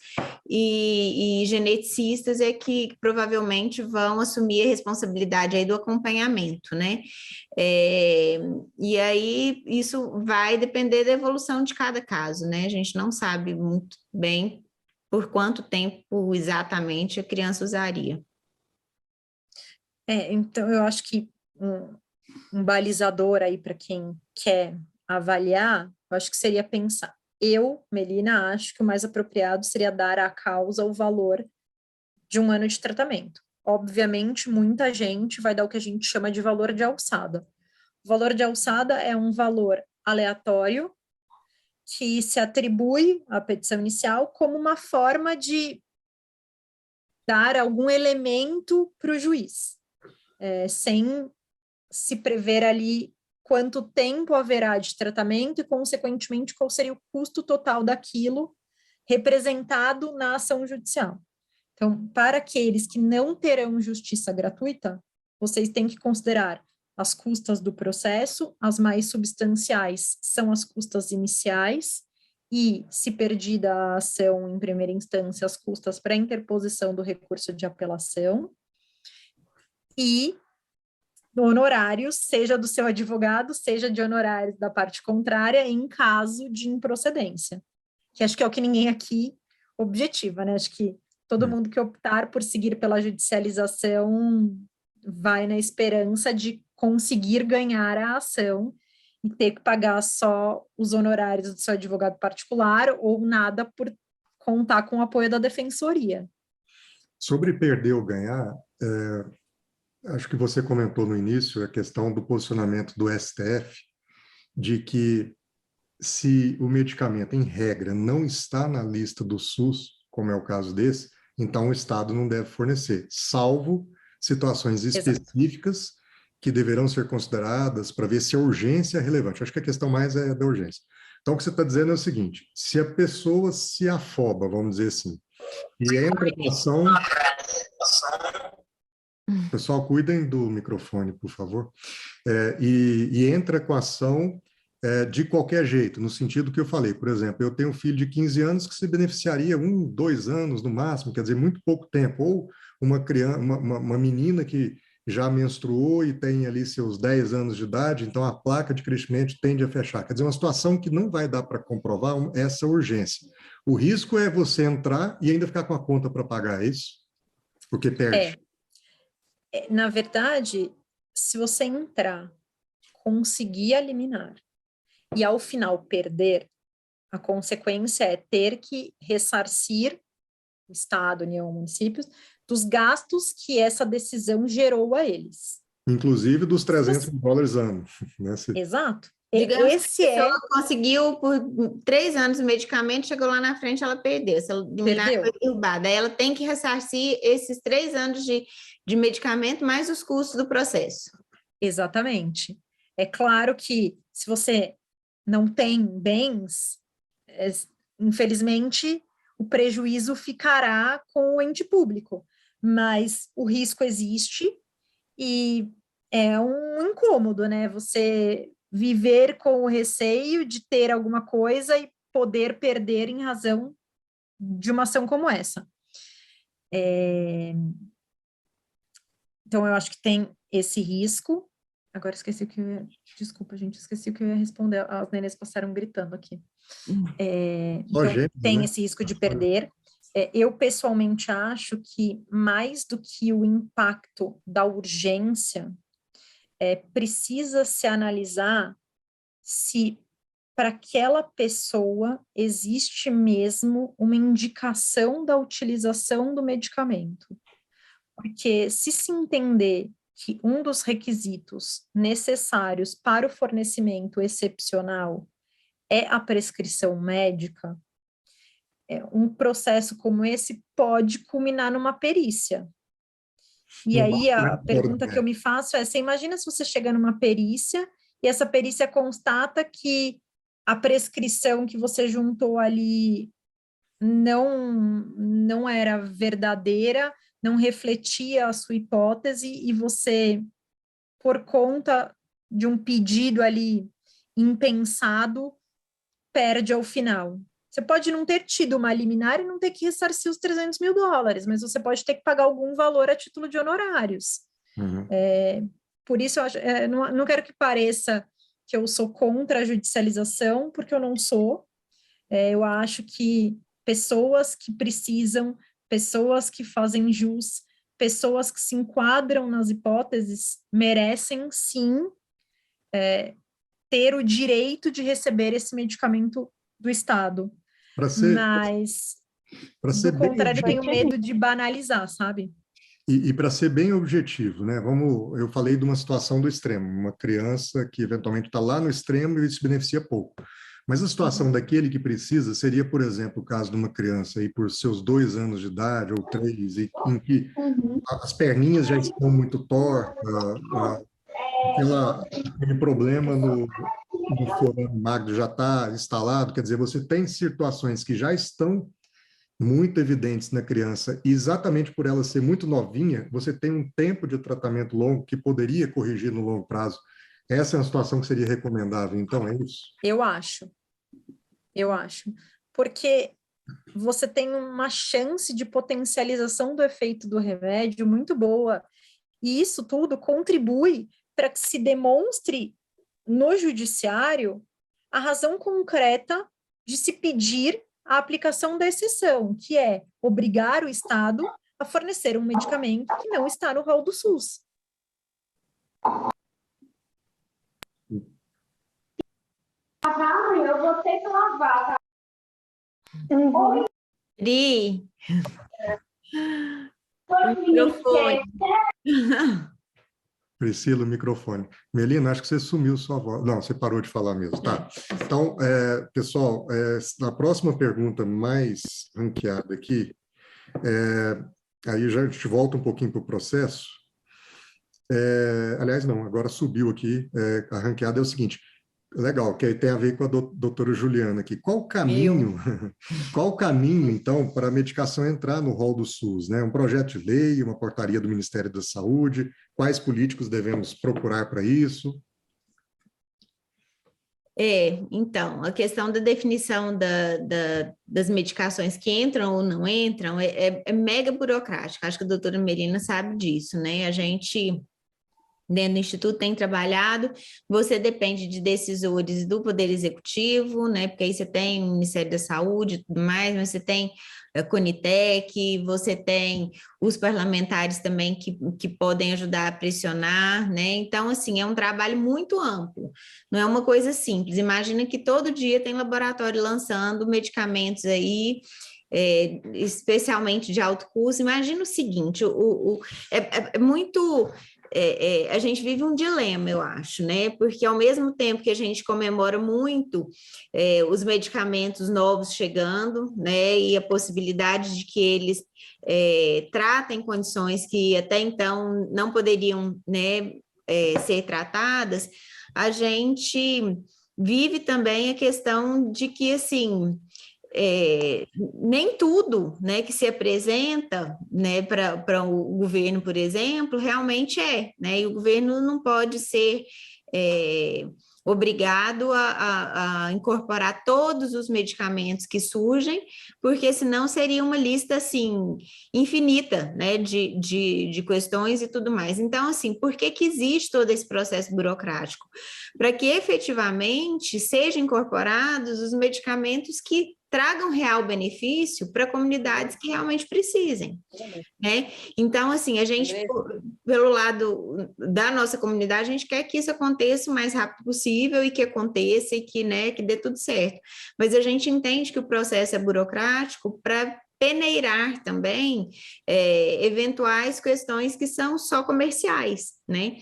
Speaker 1: e geneticistas é que provavelmente vão assumir a responsabilidade aí do acompanhamento, né? E aí isso vai depender da evolução de cada caso, né? A gente não sabe muito bem por quanto tempo exatamente a criança usaria.
Speaker 2: Então eu acho que um balizador aí para quem quer avaliar, eu acho que seria pensar. Eu, Melina, acho que o mais apropriado seria dar à causa o valor de 1 ano de tratamento. Obviamente, muita gente vai dar o que a gente chama de valor de alçada. O valor de alçada é um valor aleatório que se atribui à petição inicial como uma forma de dar algum elemento para o juiz, sem se prever ali quanto tempo haverá de tratamento e, consequentemente, qual seria o custo total daquilo representado na ação judicial. Então, para aqueles que não terão justiça gratuita, vocês têm que considerar as custas do processo, as mais substanciais são as custas iniciais, e, se perdida a ação em primeira instância, as custas para a interposição do recurso de apelação, e honorários, seja do seu advogado, seja de honorários da parte contrária, em caso de improcedência. Que acho que é o que ninguém aqui objetiva, né? Acho que todo mundo que optar por seguir pela judicialização vai na esperança de conseguir ganhar a ação e ter que pagar só os honorários do seu advogado particular ou nada por contar com o apoio da defensoria.
Speaker 3: Sobre perder ou ganhar, acho que você comentou no início a questão do posicionamento do STF, de que se o medicamento, em regra, não está na lista do SUS, como é o caso desse, então o Estado não deve fornecer, salvo situações específicas que deverão ser consideradas para ver se a urgência é relevante. Acho que a questão mais é da urgência. Então, o que você está dizendo é o seguinte, se a pessoa se afoba, vamos dizer assim, e entra com ação... Pessoal, cuidem do microfone, por favor. E entra com ação de qualquer jeito, no sentido que eu falei. Por exemplo, eu tenho um filho de 15 anos que se beneficiaria 1, 2 anos no máximo, quer dizer, muito pouco tempo. Ou uma criança, uma menina que já menstruou e tem ali seus 10 anos de idade, então a placa de crescimento tende a fechar. Quer dizer, uma situação que não vai dar para comprovar essa urgência. O risco é você entrar e ainda ficar com a conta para pagar, é isso? Porque perde.
Speaker 2: Na verdade, se você entrar, conseguir eliminar e ao final perder, a consequência é ter que ressarcir o Estado, União, municípios, dos gastos que essa decisão gerou a eles.
Speaker 3: Inclusive dos $300 ano. Né?
Speaker 2: Exato.
Speaker 1: Digamos que a pessoa conseguiu por 3 anos o medicamento, chegou lá na frente, ela perdeu. Se ela foi derrubada, aí ela tem que ressarcir esses 3 anos de medicamento mais os custos do processo.
Speaker 2: Exatamente. É claro que se você não tem bens, infelizmente, o prejuízo ficará com o ente público, mas o risco existe e é um incômodo, né? Você viver com o receio de ter alguma coisa e poder perder em razão de uma ação como essa. Então, eu acho que tem esse risco. Agora esqueci o que eu ia... Desculpa, gente, esqueci o que eu ia responder. As nenês passaram gritando aqui. Então, tem, né, esse risco de perder. Eu, pessoalmente, acho que mais do que o impacto da urgência, precisa se analisar se para aquela pessoa existe mesmo uma indicação da utilização do medicamento. Porque se entender que um dos requisitos necessários para o fornecimento excepcional é a prescrição médica, um processo como esse pode culminar numa perícia. E aí a pergunta que eu me faço é, você imagina se você chega numa perícia e essa perícia constata que a prescrição que você juntou ali não era verdadeira, não refletia a sua hipótese e você, por conta de um pedido ali impensado, perde ao final. Você pode não ter tido uma liminar e não ter que ressarcir os $300 mil, mas você pode ter que pagar algum valor a título de honorários.
Speaker 3: Uhum.
Speaker 2: Por isso, eu acho, não quero que pareça que eu sou contra a judicialização, porque eu não sou. Eu acho que pessoas que precisam, pessoas que fazem jus, pessoas que se enquadram nas hipóteses, merecem, sim, ter o direito de receber esse medicamento do Estado. Mas, do contrário, tenho medo de banalizar, sabe?
Speaker 3: E para ser bem objetivo, né? Eu falei de uma situação do extremo, uma criança que eventualmente está lá no extremo e se beneficia pouco. Mas a situação daquele que precisa seria, por exemplo, o caso de uma criança aí por seus 2 anos de idade ou 3, em que as perninhas já estão muito tortas, aquele problema no forame magro já está instalado, quer dizer, você tem situações que já estão muito evidentes na criança, e exatamente por ela ser muito novinha, você tem um tempo de tratamento longo que poderia corrigir no longo prazo. Essa é uma situação que seria recomendável, então, é isso?
Speaker 2: Eu acho. Porque você tem uma chance de potencialização do efeito do remédio muito boa, e isso tudo contribui para que se demonstre no judiciário a razão concreta de se pedir a aplicação da exceção, que é obrigar o Estado a fornecer um medicamento que não está no rol do SUS.
Speaker 4: Eu vou ter que lavar.
Speaker 1: Pri, microfone.
Speaker 3: Priscila, o microfone. Melina, acho que você sumiu sua voz. Não, você parou de falar mesmo, tá? Então, pessoal, na próxima pergunta mais ranqueada aqui, aí já a gente volta um pouquinho para o processo. Aliás, não, agora subiu aqui, a ranqueada é o seguinte, legal, que aí tem a ver com a doutora Juliana aqui. Qual o caminho, então, para a medicação entrar no rol do SUS, né? Um projeto de lei, uma portaria do Ministério da Saúde, quais políticos devemos procurar para isso?
Speaker 1: Então, a questão da definição das medicações que entram ou não entram é mega burocrática, acho que a doutora Melina sabe disso, né? A gente, dentro do Instituto, tem trabalhado, você depende de decisores do Poder Executivo, né? Porque aí você tem o Ministério da Saúde e tudo mais, mas você tem a Conitec, você tem os parlamentares também que podem ajudar a pressionar, né? Então, assim, é um trabalho muito amplo, não é uma coisa simples. Imagina que todo dia tem laboratório lançando medicamentos aí, especialmente de alto custo. Imagina o seguinte, é muito... a gente vive um dilema, eu acho, né? Porque ao mesmo tempo que a gente comemora muito os medicamentos novos chegando, né? E a possibilidade de que eles tratem condições que até então não poderiam, né, ser tratadas, a gente vive também a questão de que, assim, nem tudo, né, que se apresenta, né, para o governo, por exemplo, realmente né, e o governo não pode ser obrigado a incorporar todos os medicamentos que surgem, porque senão seria uma lista, assim, infinita, né, de questões e tudo mais. Então, assim, por que que existe todo esse processo burocrático? Para que efetivamente sejam incorporados os medicamentos que tragam real benefício para comunidades que realmente precisem, né? Então, assim, a gente, pelo lado da nossa comunidade, a gente quer que isso aconteça o mais rápido possível e que aconteça e que, né, que dê tudo certo. Mas a gente entende que o processo é burocrático para peneirar também eventuais questões que são só comerciais, né?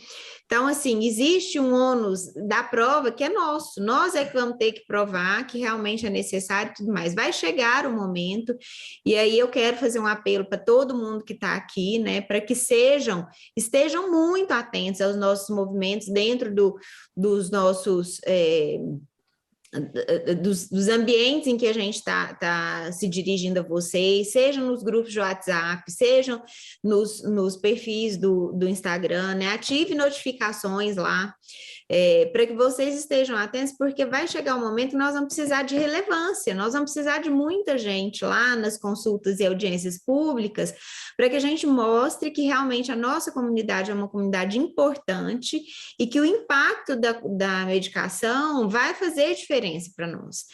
Speaker 1: Então, assim, existe um ônus da prova que é nosso, nós é que vamos ter que provar que realmente é necessário e tudo mais. Vai chegar o momento, e aí eu quero fazer um apelo para todo mundo que está aqui, né, para que estejam muito atentos aos nossos movimentos dentro dos nossos... dos ambientes em que a gente está se dirigindo a vocês, sejam nos grupos de WhatsApp, sejam nos perfis do Instagram, né? Ative notificações lá, para que vocês estejam atentos, porque vai chegar um momento que nós vamos precisar de relevância, nós vamos precisar de muita gente lá nas consultas e audiências públicas, para que a gente mostre que realmente a nossa comunidade é uma comunidade importante e que o impacto da medicação vai fazer diferença para nós.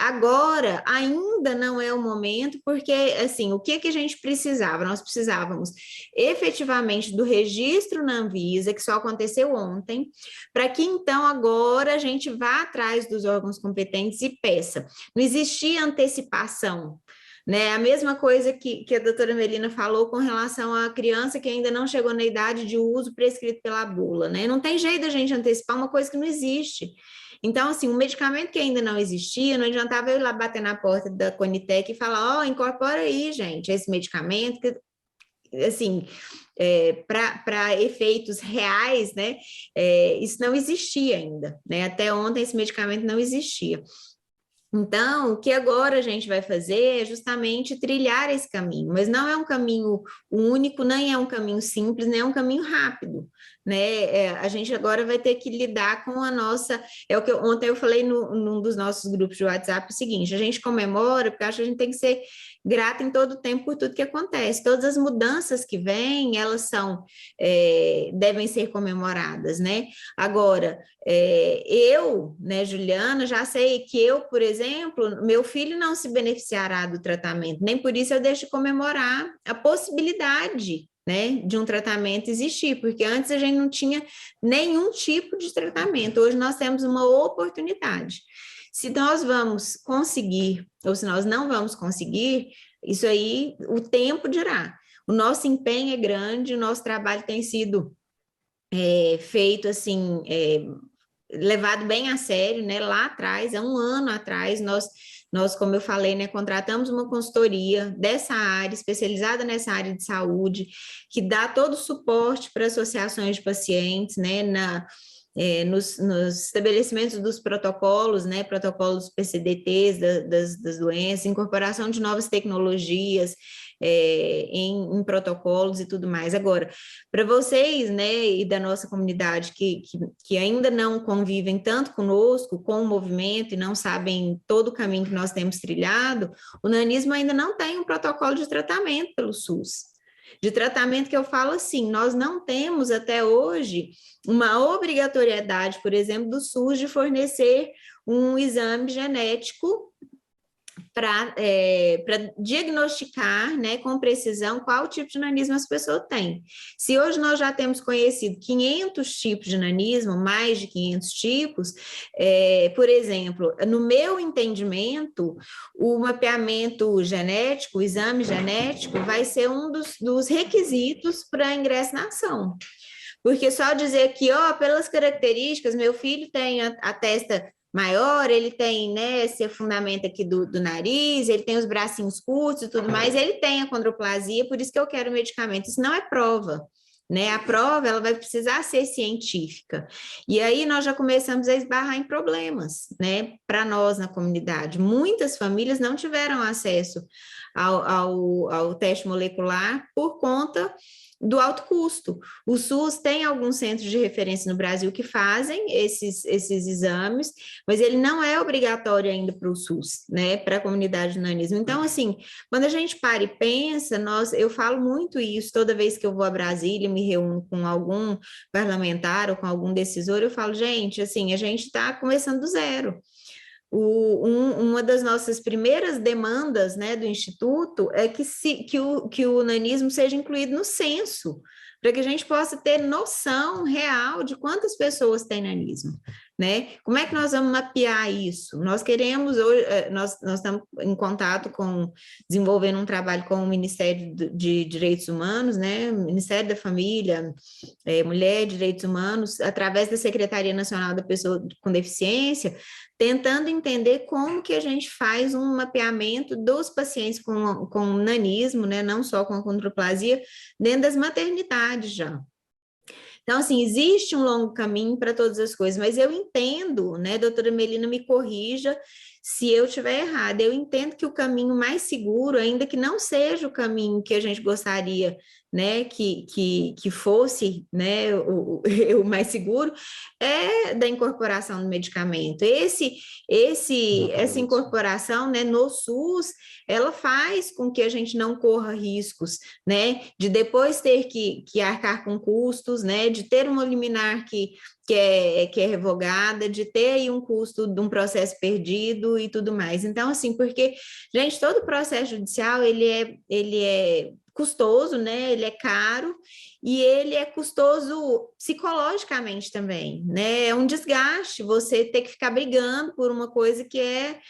Speaker 1: Agora, ainda não é o momento, porque, assim, o que a gente precisava? Nós precisávamos efetivamente do registro na Anvisa, que só aconteceu ontem, para que, então, agora a gente vá atrás dos órgãos competentes e peça. Não existia antecipação, né? A mesma coisa que a doutora Melina falou com relação à criança que ainda não chegou na idade de uso prescrito pela bula, né? Não tem jeito da gente antecipar uma coisa que não existe. Então, assim, um medicamento que ainda não existia, não adiantava eu ir lá bater na porta da Conitec e falar, incorpora aí, gente, esse medicamento, que, assim, para efeitos reais, né, isso não existia ainda, né? Até ontem esse medicamento não existia. Então, o que agora a gente vai fazer é justamente trilhar esse caminho, mas não é um caminho único, nem é um caminho simples, nem é um caminho rápido, né? A gente agora vai ter que lidar com a nossa... o que ontem eu falei num dos nossos grupos de WhatsApp, o seguinte, a gente comemora porque acho que a gente tem que ser grata em todo o tempo por tudo que acontece. Todas as mudanças que vêm, elas devem ser comemoradas, né? Agora, eu, né, Juliana, já sei que eu, por exemplo, meu filho não se beneficiará do tratamento, nem por isso eu deixo de comemorar a possibilidade, né, de um tratamento existir, porque antes a gente não tinha nenhum tipo de tratamento, hoje nós temos uma oportunidade. Se nós vamos conseguir, ou se nós não vamos conseguir, isso aí o tempo dirá. O nosso empenho é grande, o nosso trabalho tem sido feito assim, levado bem a sério, né? Lá atrás, há um ano atrás, nós, como eu falei, né, contratamos uma consultoria dessa área, especializada nessa área de saúde, que dá todo o suporte para associações de pacientes, né, nos estabelecimentos dos protocolos, né, protocolos PCDTs das doenças, incorporação de novas tecnologias em protocolos e tudo mais. Agora, para vocês, né, e da nossa comunidade que ainda não convivem tanto conosco, com o movimento, e não sabem todo o caminho que nós temos trilhado, o nanismo ainda não tem um protocolo de tratamento pelo SUS. De tratamento que eu falo assim, nós não temos até hoje uma obrigatoriedade, por exemplo, do SUS de fornecer um exame genético para diagnosticar, né, com precisão qual tipo de nanismo as pessoas têm. Se hoje nós já temos conhecido 500 tipos de nanismo, mais de 500 tipos, por exemplo, no meu entendimento, o mapeamento genético, o exame genético, vai ser um dos requisitos para ingresso na ação. Porque só dizer que, pelas características, meu filho tem a testa maior, ele tem, né, esse afundamento aqui do nariz, ele tem os bracinhos curtos e tudo mais, ele tem a condroplasia, por isso que eu quero medicamento. Isso não é prova, né? A prova ela vai precisar ser científica. E aí nós já começamos a esbarrar em problemas, né? Para nós na comunidade. Muitas famílias não tiveram acesso ao teste molecular por conta do alto custo. O SUS tem alguns centros de referência no Brasil que fazem esses exames, mas ele não é obrigatório ainda para o SUS, né, para a comunidade do nanismo. Então, assim, quando a gente para e pensa, eu falo muito isso toda vez que eu vou a Brasília, me reúno com algum parlamentar ou com algum decisor, eu falo, gente, assim, a gente está começando do zero. Uma das nossas primeiras demandas, né, do Instituto é que o nanismo seja incluído no censo, para que a gente possa ter noção real de quantas pessoas têm nanismo, né? Como é que nós vamos mapear isso? Nós queremos, hoje, nós estamos em contato desenvolvendo um trabalho com o Ministério de Direitos Humanos, né? Ministério da Família, Mulher, Direitos Humanos, através da Secretaria Nacional da Pessoa com Deficiência, tentando entender como que a gente faz um mapeamento dos pacientes com nanismo, né, não só com acondroplasia, dentro das maternidades já. Então, assim, existe um longo caminho para todas as coisas, mas eu entendo, né, doutora Melina, me corrija se eu estiver errada, eu entendo que o caminho mais seguro, ainda que não seja o caminho que a gente gostaria, né, que fosse, né, o mais seguro, é da incorporação do medicamento. Essa incorporação, né, no SUS, ela faz com que a gente não corra riscos, né, de depois ter que arcar com custos, né, de ter uma liminar que é revogada, de ter aí um custo de um processo perdido e tudo mais. Então, assim, porque, gente, todo processo judicial, ele é custoso, né? Ele é caro e ele é custoso psicologicamente também, né? É um desgaste você ter que ficar brigando por uma coisa que é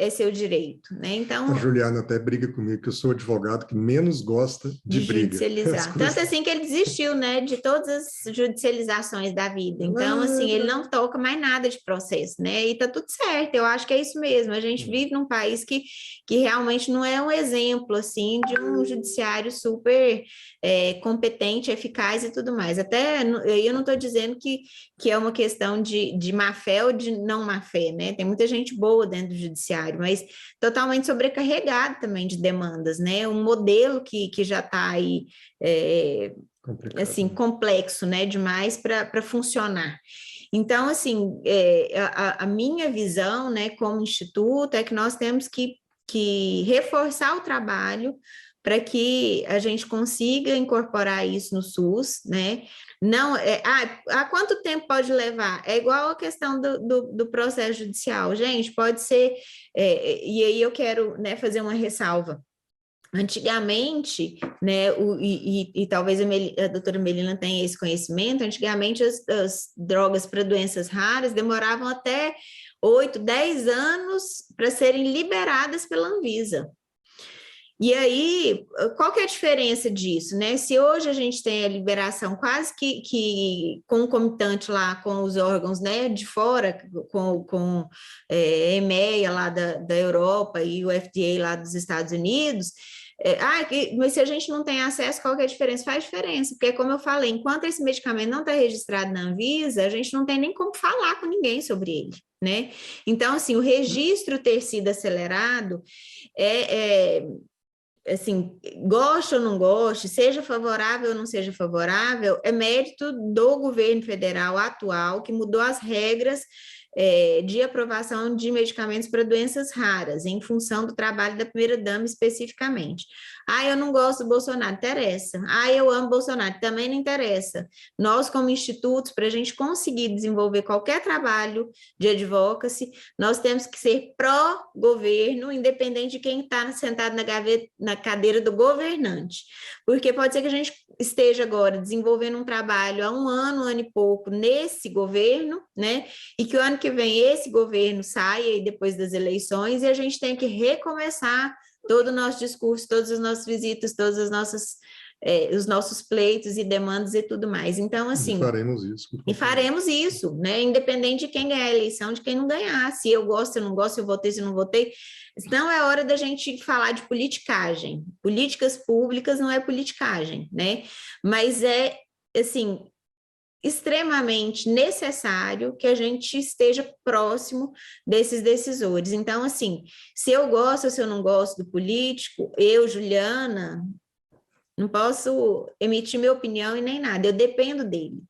Speaker 1: seu direito, né? Então...
Speaker 3: A Juliana até briga comigo, que eu sou advogado que menos gosta de briga.
Speaker 1: Judicializar. Tanto assim que ele desistiu, né, de todas as judicializações da vida. Então, assim, ele não toca mais nada de processo, né? E tá tudo certo, eu acho que é isso mesmo. A gente vive num país que realmente não é um exemplo, assim, de um judiciário super competente, eficaz e tudo mais. Até, eu não estou dizendo que é uma questão de má fé ou de não má fé, né? Tem muita gente boa dentro do judiciário, mas totalmente sobrecarregado também de demandas, né? Um modelo que já está aí, assim, complexo, né? Demais para funcionar. Então, assim, a minha visão, né, como instituto, é que nós temos que reforçar o trabalho para que a gente consiga incorporar isso no SUS, né? Não, há quanto tempo pode levar? É igual a questão do processo judicial. Gente, pode ser, e aí eu quero, né, fazer uma ressalva. Antigamente, né, e talvez a doutora Melina tenha esse conhecimento, antigamente as drogas para doenças raras demoravam até 8, 10 anos para serem liberadas pela Anvisa. E aí, qual que é a diferença disso, né? Se hoje a gente tem a liberação quase que concomitante lá com os órgãos, né, de fora, com EMEA lá da Europa e o FDA lá dos Estados Unidos, mas se a gente não tem acesso, qual que é a diferença? Faz diferença, porque como eu falei, enquanto esse medicamento não está registrado na Anvisa, a gente não tem nem como falar com ninguém sobre ele, né? Então, assim, o registro ter sido acelerado assim, goste ou não goste, seja favorável ou não seja favorável, é mérito do governo federal atual, que mudou as regras de aprovação de medicamentos para doenças raras, em função do trabalho da primeira-dama especificamente. Eu não gosto do Bolsonaro, interessa. Eu amo Bolsonaro, também não interessa. Nós, como institutos, para a gente conseguir desenvolver qualquer trabalho de advocacy, nós temos que ser pró-governo, independente de quem está sentado na cadeira do governante. Porque pode ser que a gente esteja agora desenvolvendo um trabalho há um ano e pouco nesse governo, né? E que o ano que vem esse governo saia e depois das eleições e a gente tem que recomeçar todo o nosso discurso, todas as nossas visitas, todas as nossas os nossos pleitos e demandas e tudo mais. Então, assim...
Speaker 3: E
Speaker 1: faremos isso, né? Independente de quem ganhar a eleição, de quem não ganhar. Se eu gosto, se eu não gosto, se eu votei, se eu não votei. Não é hora da gente falar de politicagem. Políticas públicas não é politicagem, né? Mas é assim, extremamente necessário que a gente esteja próximo desses decisores. Então, assim, se eu gosto ou se eu não gosto do político, eu, Juliana, não posso emitir minha opinião e nem nada, eu dependo dele.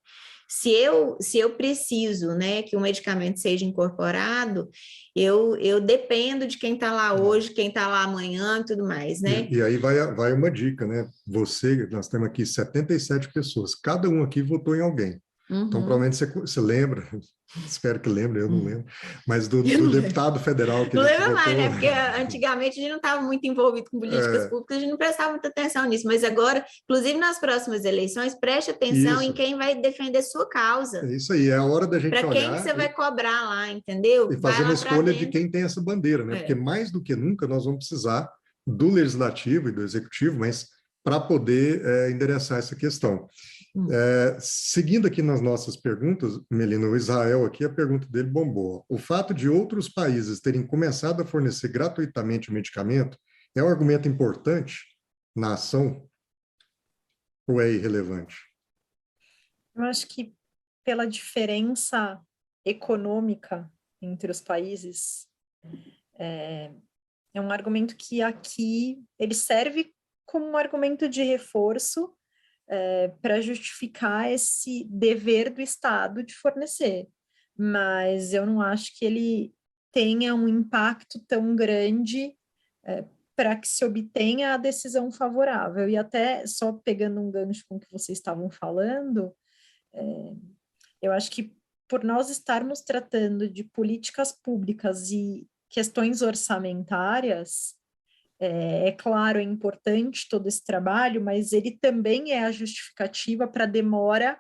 Speaker 1: Se eu preciso, né, que o medicamento seja incorporado, eu dependo de quem está lá hoje, quem está lá amanhã e tudo mais, né?
Speaker 3: E aí vai uma dica, né? Nós temos aqui 77 pessoas, cada um aqui votou em alguém. Então, provavelmente você lembra, espero que lembre, eu não lembro, mas do deputado federal que
Speaker 1: não
Speaker 3: a gente
Speaker 1: lembro
Speaker 3: votou.
Speaker 1: mais, né? Porque antigamente a gente não estava muito envolvido com políticas públicas, a gente não prestava muita atenção nisso, mas agora, inclusive nas próximas eleições, preste atenção em quem vai defender sua causa.
Speaker 3: É isso aí, é a hora da gente olhar.
Speaker 1: Para quem que você vai cobrar lá, entendeu?
Speaker 3: E fazer uma escolha de quem tem essa bandeira, né? Porque mais do que nunca nós vamos precisar do legislativo e do executivo, mas para poder endereçar essa questão. Seguindo aqui nas nossas perguntas, Melina, o Israel aqui, a pergunta dele bombou. O fato de outros países terem começado a fornecer gratuitamente o medicamento é um argumento importante na ação ou é irrelevante?
Speaker 2: Eu acho que pela diferença econômica entre os países, é um argumento que aqui ele serve como um argumento de reforço para justificar esse dever do Estado de fornecer, mas eu não acho que ele tenha um impacto tão grande para que se obtenha a decisão favorável. E até só pegando um gancho com o que vocês estavam falando, eu acho que por nós estarmos tratando de políticas públicas e questões orçamentárias, é claro, é importante todo esse trabalho, mas ele também é a justificativa para a demora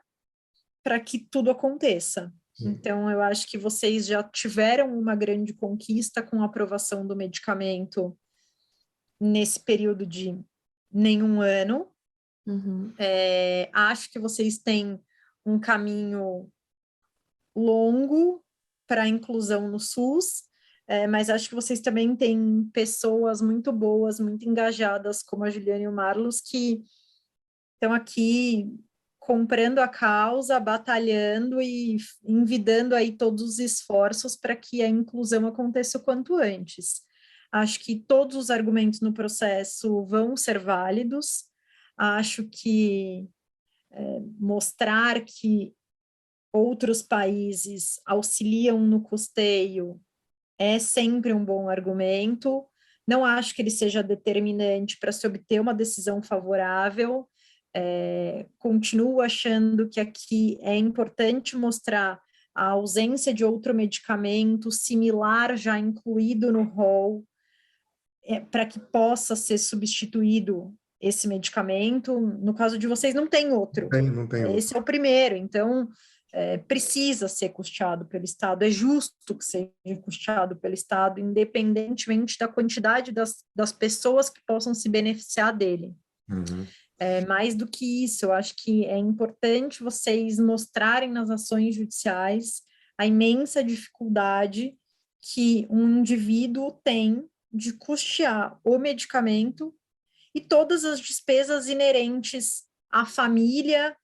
Speaker 2: para que tudo aconteça. Então, eu acho que vocês já tiveram uma grande conquista com a aprovação do medicamento nesse período de nenhum ano. Acho que vocês têm um caminho longo para a inclusão no SUS, mas acho que vocês também têm pessoas muito boas, muito engajadas, como a Juliana e o Marlos, que estão aqui comprando a causa, batalhando e envidando aí todos os esforços para que a inclusão aconteça o quanto antes. Acho que todos os argumentos no processo vão ser válidos, acho que mostrar que outros países auxiliam no custeio é sempre um bom argumento. Não acho que ele seja determinante para se obter uma decisão favorável. Continuo achando que aqui é importante mostrar a ausência de outro medicamento similar já incluído no rol, para que possa ser substituído esse medicamento. No caso de vocês, não tem outro.
Speaker 3: Não tem outro.
Speaker 2: Esse é o primeiro, então precisa ser custeado pelo Estado, é justo que seja custeado pelo Estado, independentemente da quantidade das pessoas que possam se beneficiar dele. Mais do que isso, eu acho que é importante vocês mostrarem nas ações judiciais a imensa dificuldade que um indivíduo tem de custear o medicamento e todas as despesas inerentes à família,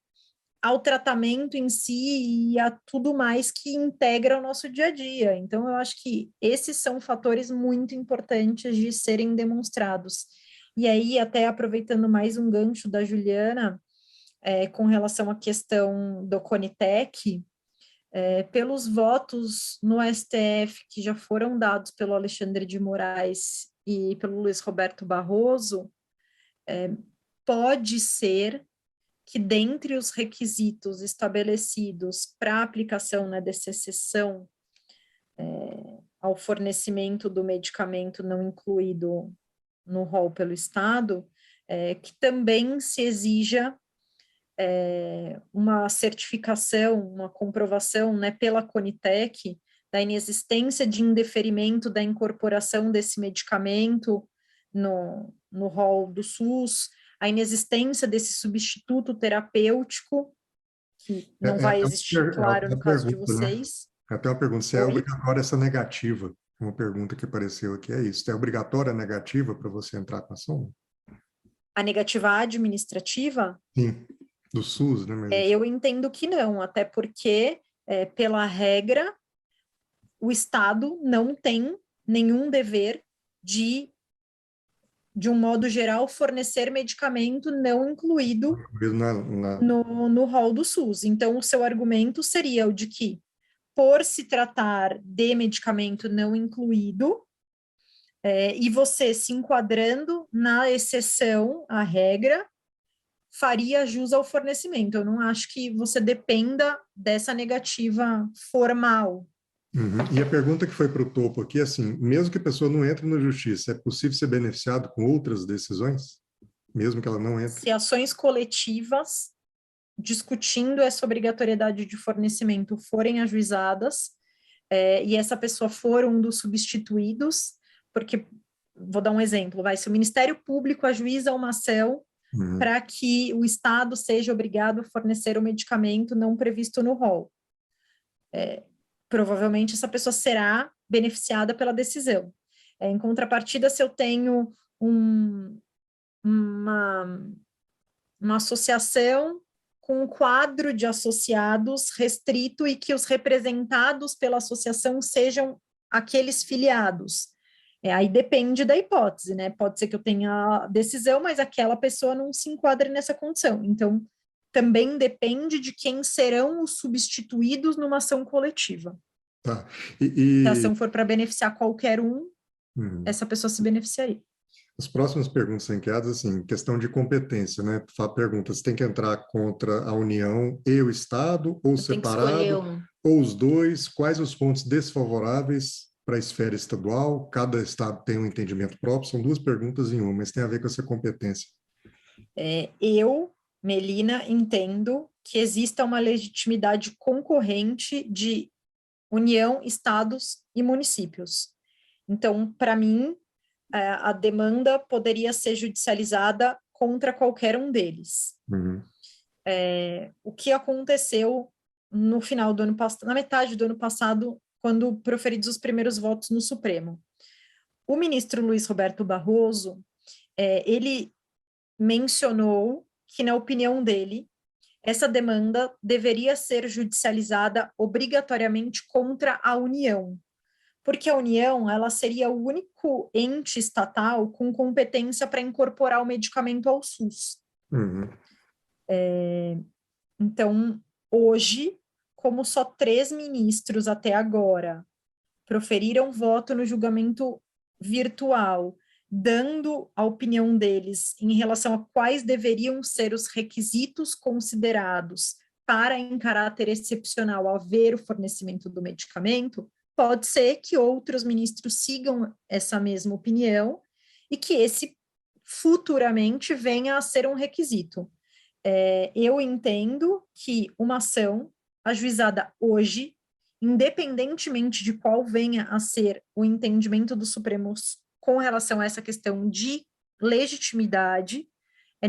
Speaker 2: ao tratamento em si e a tudo mais que integra o nosso dia a dia. Então, eu acho que esses são fatores muito importantes de serem demonstrados. E aí, até aproveitando mais um gancho da Juliana, com relação à questão do Conitec, pelos votos no STF que já foram dados pelo Alexandre de Moraes e pelo Luiz Roberto Barroso, pode ser que dentre os requisitos estabelecidos para a aplicação dessa exceção ao fornecimento do medicamento não incluído no rol pelo Estado, que também se exija uma certificação, uma comprovação pela Conitec da inexistência de indeferimento da incorporação desse medicamento no rol do SUS, a inexistência desse substituto terapêutico, que não vai existir, claro, no caso de vocês.
Speaker 3: Até uma pergunta, se é obrigatória essa negativa? Uma pergunta que apareceu aqui é isso. É obrigatória a negativa para você entrar com a ação?
Speaker 2: A negativa administrativa?
Speaker 3: Sim, do SUS, né? Mas...
Speaker 2: eu entendo que não, até porque, pela regra, o Estado não tem nenhum dever de um modo geral, fornecer medicamento não incluído no rol do SUS. Então, o seu argumento seria o de que, por se tratar de medicamento não incluído, e você se enquadrando na exceção à regra, faria jus ao fornecimento. Eu não acho que você dependa dessa negativa formal.
Speaker 3: Uhum. E a pergunta que foi para o topo aqui é assim, mesmo que a pessoa não entre na justiça, é possível ser beneficiado com outras decisões? Mesmo que ela não entre?
Speaker 2: Se ações coletivas discutindo essa obrigatoriedade de fornecimento forem ajuizadas, e essa pessoa for um dos substituídos, porque, vou dar um exemplo, se o Ministério Público ajuiza uma ação para que o Estado seja obrigado a fornecer o medicamento não previsto no rol. Provavelmente essa pessoa será beneficiada pela decisão. Em contrapartida, se eu tenho uma associação com um quadro de associados restrito e que os representados pela associação sejam aqueles filiados. Aí depende da hipótese, né? Pode ser que eu tenha a decisão, mas aquela pessoa não se enquadre nessa condição. Então, também depende de quem serão os substituídos numa ação coletiva.
Speaker 3: Tá.
Speaker 2: Se a ação for para beneficiar qualquer um, essa pessoa se beneficiaria.
Speaker 3: As próximas perguntas enqueadas, assim, questão de competência, né? Pergunta se tem que entrar contra a União e o Estado, ou separado, ou os dois, quais os pontos desfavoráveis para a esfera estadual, cada estado tem um entendimento próprio, são duas perguntas em uma, mas tem a ver com essa competência.
Speaker 2: Eu, Melina, entendo que exista uma legitimidade concorrente de União, estados e municípios. Então, para mim, a demanda poderia ser judicializada contra qualquer um deles. O que aconteceu no final do ano passado, na metade do ano passado, quando proferidos os primeiros votos no Supremo. O ministro Luiz Roberto Barroso, ele mencionou que, na opinião dele, essa demanda deveria ser judicializada obrigatoriamente contra a União, porque a União, ela seria o único ente estatal com competência para incorporar o medicamento ao SUS. Então, hoje, como só 3 ministros até agora proferiram voto no julgamento virtual, dando a opinião deles em relação a quais deveriam ser os requisitos considerados para, em caráter excepcional, haver o fornecimento do medicamento, pode ser que outros ministros sigam essa mesma opinião e que esse futuramente venha a ser um requisito. Eu entendo que uma ação ajuizada hoje, independentemente de qual venha a ser o entendimento do Supremo com relação a essa questão de legitimidade,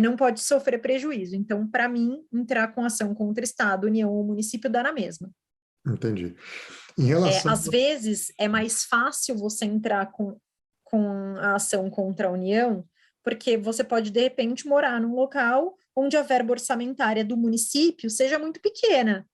Speaker 2: não pode sofrer prejuízo. Então, para mim, entrar com ação contra Estado, União ou município dá na mesma.
Speaker 3: Entendi. Em relação...
Speaker 2: às vezes, é mais fácil você entrar com a ação contra a União, porque você pode, de repente, morar num local onde a verba orçamentária do município seja muito pequena.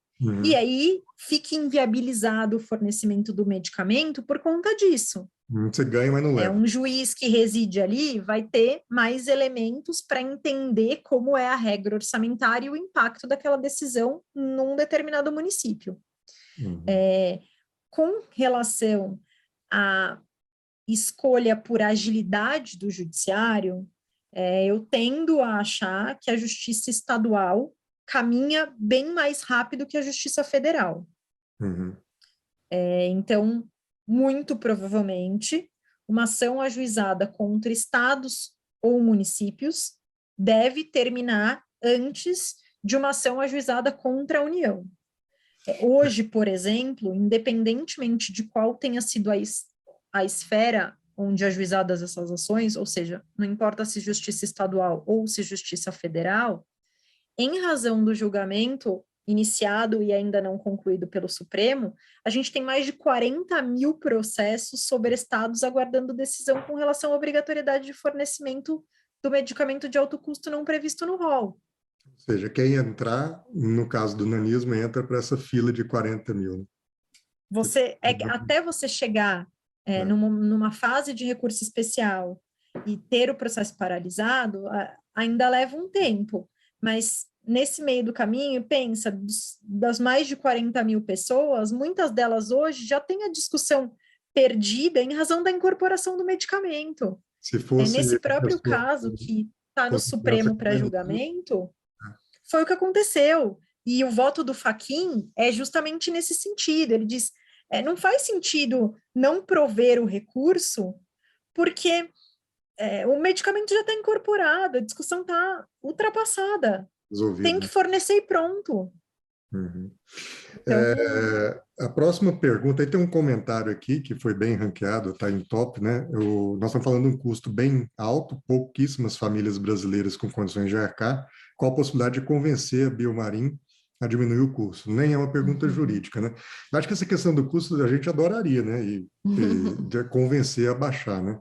Speaker 2: E aí, fique inviabilizado o fornecimento do medicamento por conta disso.
Speaker 3: Você ganha, mas não leva.
Speaker 2: Um juiz que reside ali vai ter mais elementos para entender como é a regra orçamentária e o impacto daquela decisão num determinado município. Com relação à escolha por agilidade do judiciário, eu tendo a achar que a justiça estadual caminha bem mais rápido que a justiça federal. Então, muito provavelmente, uma ação ajuizada contra estados ou municípios deve terminar antes de uma ação ajuizada contra a União. Hoje, por exemplo, independentemente de qual tenha sido a esfera onde ajuizadas essas ações, ou seja, não importa se justiça estadual ou se justiça federal, em razão do julgamento iniciado e ainda não concluído pelo Supremo, a gente tem mais de 40 mil processos sobre estados aguardando decisão com relação à obrigatoriedade de fornecimento do medicamento de alto custo não previsto no rol.
Speaker 3: Ou seja, quem entrar, no caso do nanismo, entra para essa fila de 40 mil. Né?
Speaker 2: Até você chegar numa fase de recurso especial e ter o processo paralisado, ainda leva um tempo. Mas nesse meio do caminho, pensa, das mais de 40 mil pessoas, muitas delas hoje já têm a discussão perdida em razão da incorporação do medicamento.
Speaker 3: Se fosse
Speaker 2: nesse próprio caso que está no Supremo para julgamento, foi o que aconteceu. E o voto do Fachin é justamente nesse sentido. Ele diz, não faz sentido não prover o recurso, porque o medicamento já está incorporado, a discussão está ultrapassada.
Speaker 3: Resolvido.
Speaker 2: Tem que fornecer e pronto.
Speaker 3: Uhum.
Speaker 2: Então...
Speaker 3: a próxima pergunta, aí tem um comentário aqui que foi bem ranqueado, está em top, né? Nós estamos falando de um custo bem alto, pouquíssimas famílias brasileiras com condições de arcar. Qual a possibilidade de convencer a Biomarin a diminuir o custo? Nem é uma pergunta jurídica, né? Eu acho que essa questão do custo a gente adoraria, né? E de convencer a baixar, né?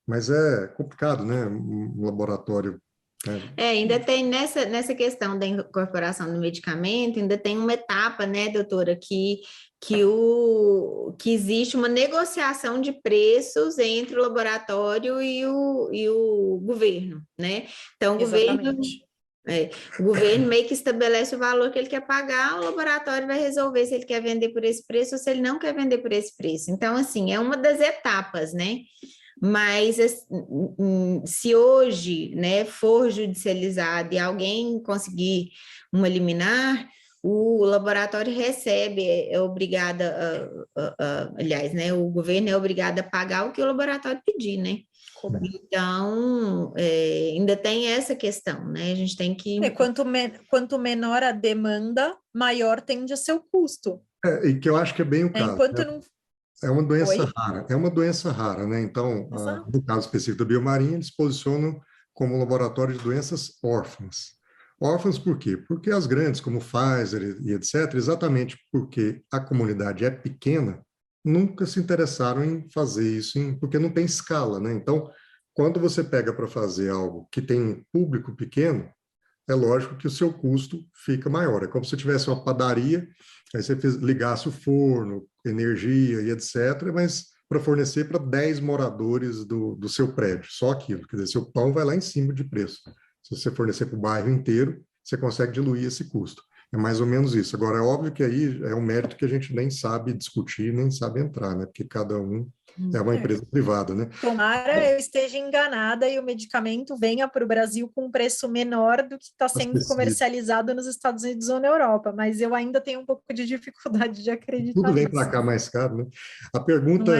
Speaker 3: Mas é complicado, né? Um laboratório...
Speaker 1: ainda tem nessa questão da incorporação do medicamento, ainda tem uma etapa, né, doutora, que existe uma negociação de preços entre o laboratório e o governo, né? Então, o governo meio que estabelece o valor que ele quer pagar, o laboratório vai resolver se ele quer vender por esse preço ou se ele não quer vender por esse preço. Então, assim, é uma das etapas, né? Mas se hoje, né, for judicializado e alguém conseguir uma liminar, o laboratório recebe, é obrigado, aliás, né, o governo é obrigado a pagar o que o laboratório pedir, né? Então, ainda tem essa questão, né? A gente tem que...
Speaker 2: Quanto menor a demanda, maior tende a ser o custo.
Speaker 3: E que eu acho que é bem o caso.
Speaker 2: Enquanto
Speaker 3: né?
Speaker 2: não...
Speaker 3: É uma doença rara, né? Então, no caso específico da Biomarin, eles posicionam como laboratório de doenças órfãs. Órfãs por quê? Porque as grandes, como Pfizer e etc., exatamente porque a comunidade é pequena, nunca se interessaram em fazer isso, porque não tem escala, né? Então, quando você pega para fazer algo que tem um público pequeno, é lógico que o seu custo fica maior. É como se tivesse uma padaria, aí você ligasse o forno, energia e etc., mas para fornecer para 10 moradores do seu prédio, só aquilo. Quer dizer, seu pão vai lá em cima de preço. Se você fornecer para o bairro inteiro, você consegue diluir esse custo. É mais ou menos isso. Agora, é óbvio que aí é um mérito que a gente nem sabe discutir, nem sabe entrar, né? Porque cada um é uma empresa privada, né?
Speaker 2: Tomara eu esteja enganada e o medicamento venha para o Brasil com um preço menor do que está sendo comercializado nos Estados Unidos ou na Europa, mas eu ainda tenho um pouco de dificuldade de acreditar
Speaker 3: Tudo vem
Speaker 2: nisso.
Speaker 3: para cá mais caro, né? A pergunta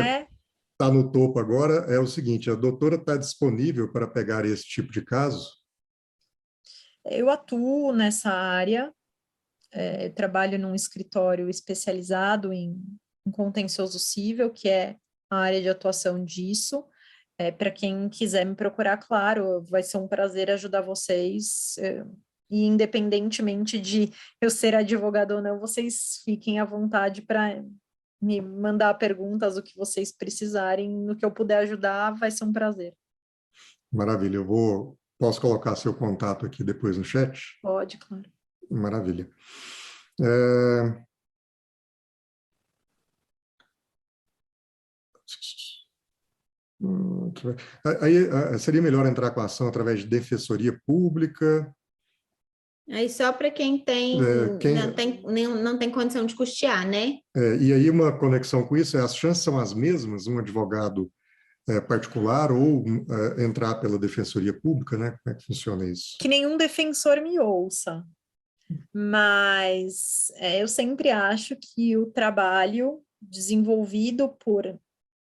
Speaker 3: está no topo agora é o seguinte: a doutora está disponível para pegar esse tipo de caso?
Speaker 2: Eu atuo nessa área, trabalho num escritório especializado em contencioso cível, que é a área de atuação disso. Para quem quiser me procurar, claro, vai ser um prazer ajudar vocês. E independentemente de eu ser advogada ou não, vocês fiquem à vontade para me mandar perguntas, o que vocês precisarem, no que eu puder ajudar, vai ser um prazer.
Speaker 3: Maravilha, posso colocar seu contato aqui depois no chat?
Speaker 2: Pode, claro.
Speaker 3: Maravilha. Aí seria melhor entrar com a ação através de defensoria pública?
Speaker 1: Aí só para quem não tem condição de custear, né?
Speaker 3: E aí uma conexão com isso, as chances são as mesmas, um advogado particular ou entrar pela defensoria pública, né? Como é que funciona isso?
Speaker 2: Que nenhum defensor me ouça, mas eu sempre acho que o trabalho desenvolvido por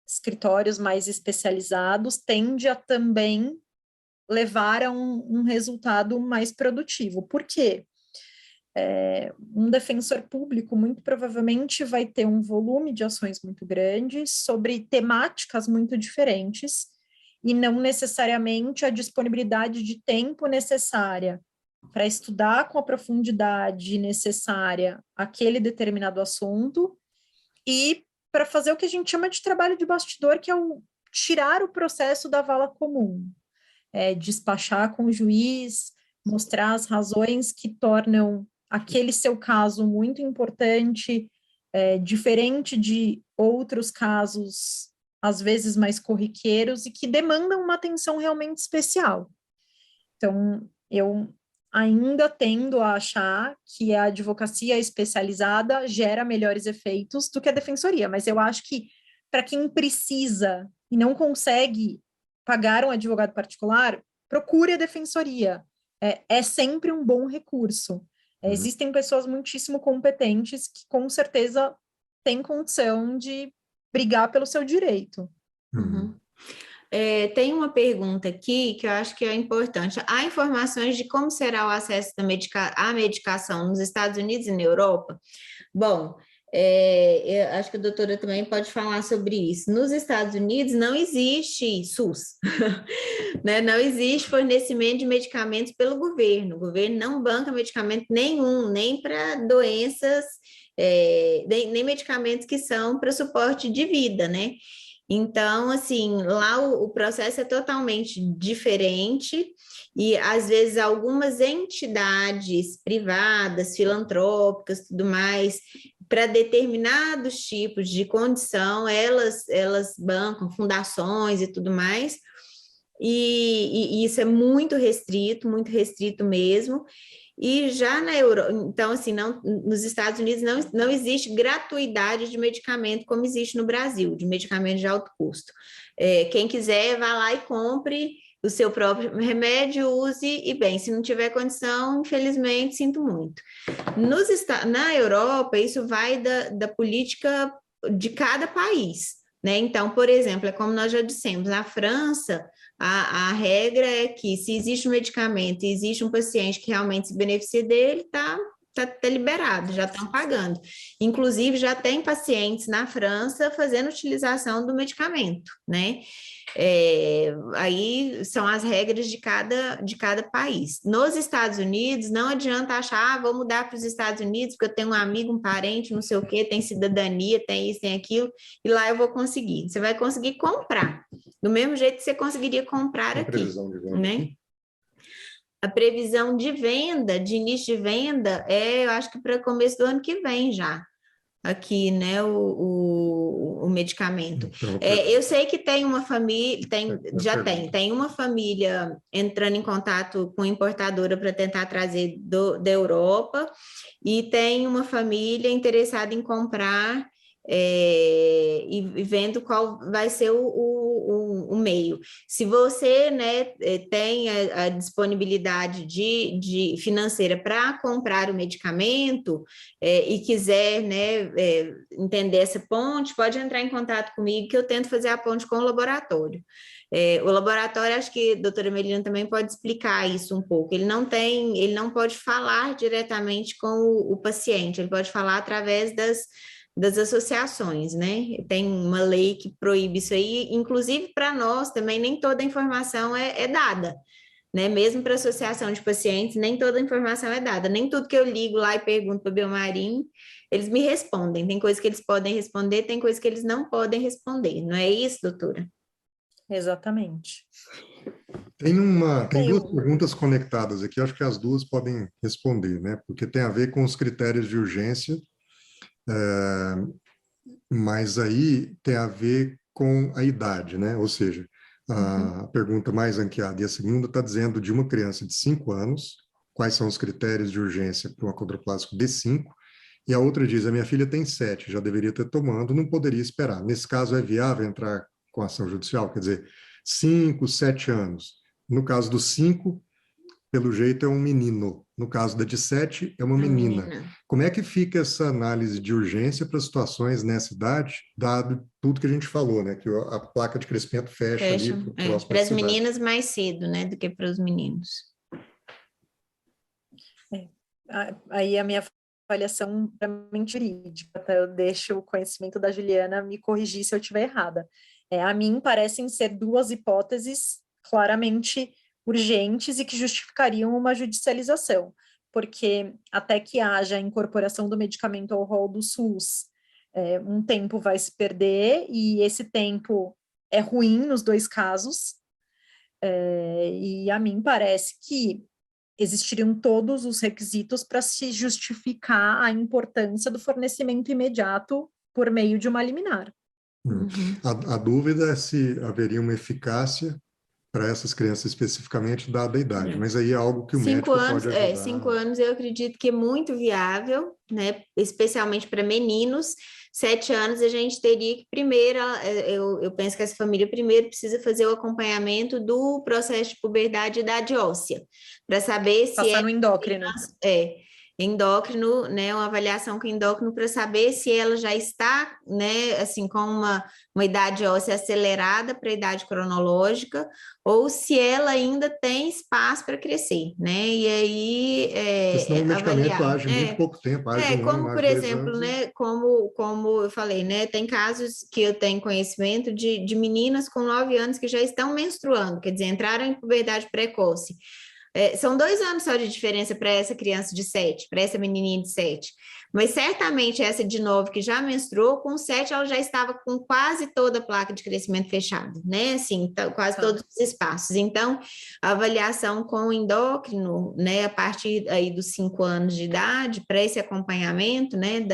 Speaker 2: escritórios mais especializados tende a também levar a um resultado mais produtivo. Por quê? Um defensor público muito provavelmente vai ter um volume de ações muito grande sobre temáticas muito diferentes e não necessariamente a disponibilidade de tempo necessária para estudar com a profundidade necessária aquele determinado assunto e para fazer o que a gente chama de trabalho de bastidor, que é tirar o processo da vala comum, despachar com o juiz, mostrar as razões que tornam aquele seu caso muito importante, diferente de outros casos, às vezes mais corriqueiros, e que demandam uma atenção realmente especial. Então, eu ainda tendo a achar que a advocacia especializada gera melhores efeitos do que a defensoria, mas eu acho que para quem precisa e não consegue pagar um advogado particular, procure a defensoria. É sempre um bom recurso. Existem pessoas muitíssimo competentes que, com certeza, têm condição de brigar pelo seu direito.
Speaker 1: Uhum. Tem uma pergunta aqui que eu acho que é importante. Há informações de como será o acesso à medicação nos Estados Unidos e na Europa? Bom, eu acho que a doutora também pode falar sobre isso. Nos Estados Unidos não existe SUS, né? Não existe fornecimento de medicamentos pelo governo. O governo não banca medicamento nenhum, nem para doenças, nem medicamentos que são para suporte de vida, né? Então, assim, lá o processo é totalmente diferente e, às vezes, algumas entidades privadas, filantrópicas, tudo mais, para determinados tipos de condição, elas bancam fundações e tudo mais, e isso é muito restrito mesmo. E já na Europa, então, assim, nos Estados Unidos não existe gratuidade de medicamento como existe no Brasil, de medicamento de alto custo. Quem quiser, vá lá e compre o seu próprio remédio, use e bem, se não tiver condição, infelizmente, sinto muito. Na Europa, isso vai da política de cada país, né? Então, por exemplo, é como nós já dissemos, na França, a regra é que se existe um medicamento e existe um paciente que realmente se beneficia dele, tá liberado, já estão pagando. Inclusive, já tem pacientes na França fazendo utilização do medicamento, né? Aí são as regras de cada país. Nos Estados Unidos, não adianta achar, vou mudar para os Estados Unidos, porque eu tenho um amigo, um parente, não sei o quê, tem cidadania, tem isso, tem aquilo, e lá eu vou conseguir. Você vai conseguir comprar, do mesmo jeito que você conseguiria comprar aqui, né? A previsão de venda, de início de venda, eu acho que para começo do ano que vem já, aqui, né, o medicamento. Eu sei que tem uma família, tem uma família entrando em contato com a importadora para tentar trazer da Europa, e tem uma família interessada em comprar e vendo qual vai ser o meio. Se você, né, tem a disponibilidade de financeira para comprar o medicamento e quiser, né, entender essa ponte, pode entrar em contato comigo que eu tento fazer a ponte com o laboratório. O laboratório, acho que a doutora Melina também pode explicar isso um pouco. Ele não pode falar diretamente com o paciente, ele pode falar através das associações, né? Tem uma lei que proíbe isso aí, inclusive para nós também, nem toda a informação é dada, né? Mesmo para a associação de pacientes, nem toda a informação é dada, nem tudo que eu ligo lá e pergunto para o Belmarim, eles me respondem, tem coisas que eles podem responder, tem coisas que eles não podem responder, não é isso, doutora?
Speaker 2: Exatamente.
Speaker 3: Tem duas perguntas conectadas aqui, acho que as duas podem responder, né? Porque tem a ver com os critérios de urgência, mas aí tem a ver com a idade, né? Ou seja, a pergunta mais ranqueada e a segunda está dizendo de uma criança de 5 anos, quais são os critérios de urgência para um acondroplásico de 5, e a outra diz, a minha filha tem 7, já deveria ter tomando, não poderia esperar. Nesse caso, é viável entrar com ação judicial? Quer dizer, 5, 7 anos. No caso dos 5, pelo jeito é um menino. No caso da de 7, é uma menina. Como é que fica essa análise de urgência para situações nessa idade, dado tudo que a gente falou, né? Que a placa de crescimento fecha ali
Speaker 1: para as meninas mais cedo, né? Do que para os meninos.
Speaker 2: Aí a minha avaliação puramente jurídica, tá? Eu deixo o conhecimento da Juliana me corrigir se eu estiver errada. A mim parecem ser duas hipóteses claramente urgentes e que justificariam uma judicialização, porque até que haja a incorporação do medicamento ao rol do SUS, um tempo vai se perder, e esse tempo é ruim nos dois casos, e a mim parece que existiriam todos os requisitos para se justificar a importância do fornecimento imediato por meio de uma liminar.
Speaker 3: A dúvida é se haveria uma eficácia para essas crianças especificamente, dada a idade, mas aí é algo que o médico pode ajudar.
Speaker 1: 5 anos eu acredito que é muito viável, né? Especialmente para meninos. 7 anos a gente teria que primeiro, eu penso que essa família primeiro precisa fazer o acompanhamento do processo de puberdade e idade óssea, para saber se
Speaker 2: passar no endócrino.
Speaker 1: Endócrino, né, uma avaliação com endócrino para saber se ela já está, né, assim, com uma idade óssea acelerada para a idade cronológica, ou se ela ainda tem espaço para crescer, né, e aí
Speaker 3: senão o medicamento age muito pouco tempo, age um ano,
Speaker 1: por exemplo, né, como eu falei, né, tem casos que eu tenho conhecimento de meninas com 9 anos que já estão menstruando, quer dizer, entraram em puberdade precoce. São 2 anos só de diferença para essa criança de 7, para essa menininha de 7. Mas certamente essa de 9 que já menstruou, com 7 ela já estava com quase toda a placa de crescimento fechada, né? Assim, quase todos os espaços. Então, a avaliação com o endócrino, né, a partir aí dos 5 anos de idade, para esse acompanhamento, né,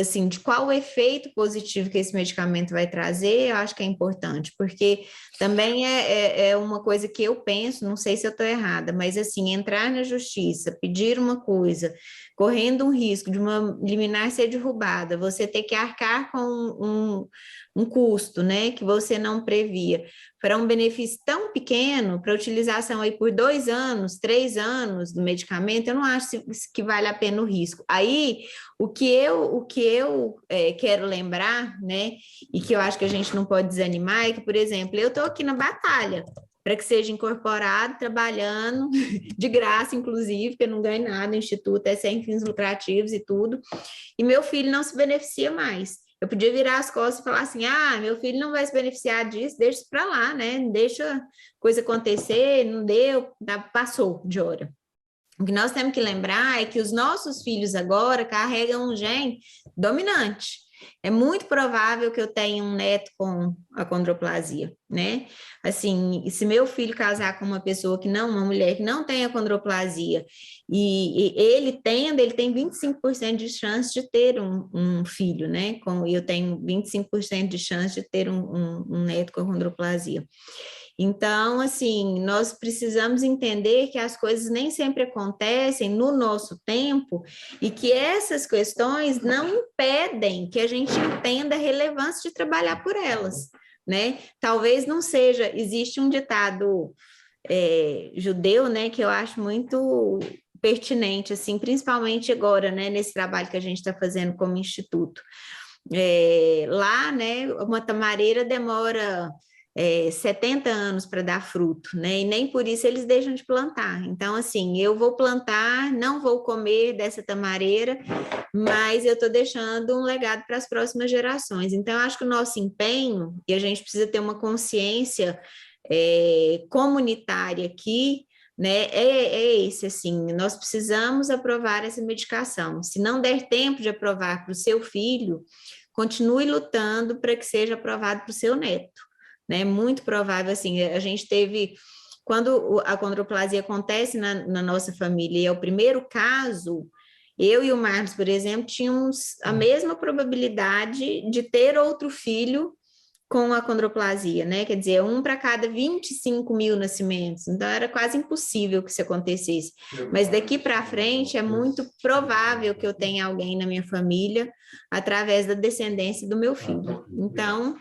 Speaker 1: assim, de qual o efeito positivo que esse medicamento vai trazer, eu acho que é importante, porque também é uma coisa que eu penso, não sei se eu estou errada, mas assim, entrar na justiça, pedir uma coisa, correndo um risco de uma liminar ser derrubada, você ter que arcar com um custo, né, que você não previa, para um benefício tão pequeno, para utilização aí por 2 anos, 3 anos do medicamento, eu não acho que vale a pena o risco. Aí, o que eu quero lembrar, né, e que eu acho que a gente não pode desanimar, é que, por exemplo, eu estou aqui na batalha para que seja incorporado, trabalhando, de graça, inclusive, porque eu não ganho nada, o Instituto é sem fins lucrativos e tudo, e meu filho não se beneficia mais. Eu podia virar as costas e falar assim, meu filho não vai se beneficiar disso, deixa isso para lá, né? Deixa a coisa acontecer, não deu, passou de hora. O que nós temos que lembrar é que os nossos filhos agora carregam um gene dominante. É muito provável que eu tenha um neto com achondroplasia, né? Assim, se meu filho casar com uma mulher que não tem achondroplasia, e ele tem 25% de chance de ter um filho, né? Eu tenho 25% de chance de ter um neto com achondroplasia. Então, assim, nós precisamos entender que as coisas nem sempre acontecem no nosso tempo e que essas questões não impedem que a gente entenda a relevância de trabalhar por elas, né? Talvez não seja, existe um ditado judeu, né, que eu acho muito pertinente, assim, principalmente agora, né, nesse trabalho que a gente está fazendo como instituto. Lá, né, uma tamareira demora 70 anos para dar fruto, né? E nem por isso eles deixam de plantar. Então, assim, eu vou plantar, não vou comer dessa tamareira, mas eu estou deixando um legado para as próximas gerações. Então, eu acho que o nosso empenho, e a gente precisa ter uma consciência comunitária aqui, né? Esse, assim, nós precisamos aprovar essa medicação. Se não der tempo de aprovar para o seu filho, continue lutando para que seja aprovado para o seu neto. É muito provável, assim, a gente teve, quando a achondroplasia acontece na nossa família e é o primeiro caso, eu e o Marcos, por exemplo, tínhamos a mesma probabilidade de ter outro filho com achondroplasia, né? Quer dizer, 1 para cada 25 mil nascimentos, então era quase impossível que isso acontecesse. Mas daqui para frente é muito provável que eu tenha alguém na minha família através da descendência do meu filho. Então,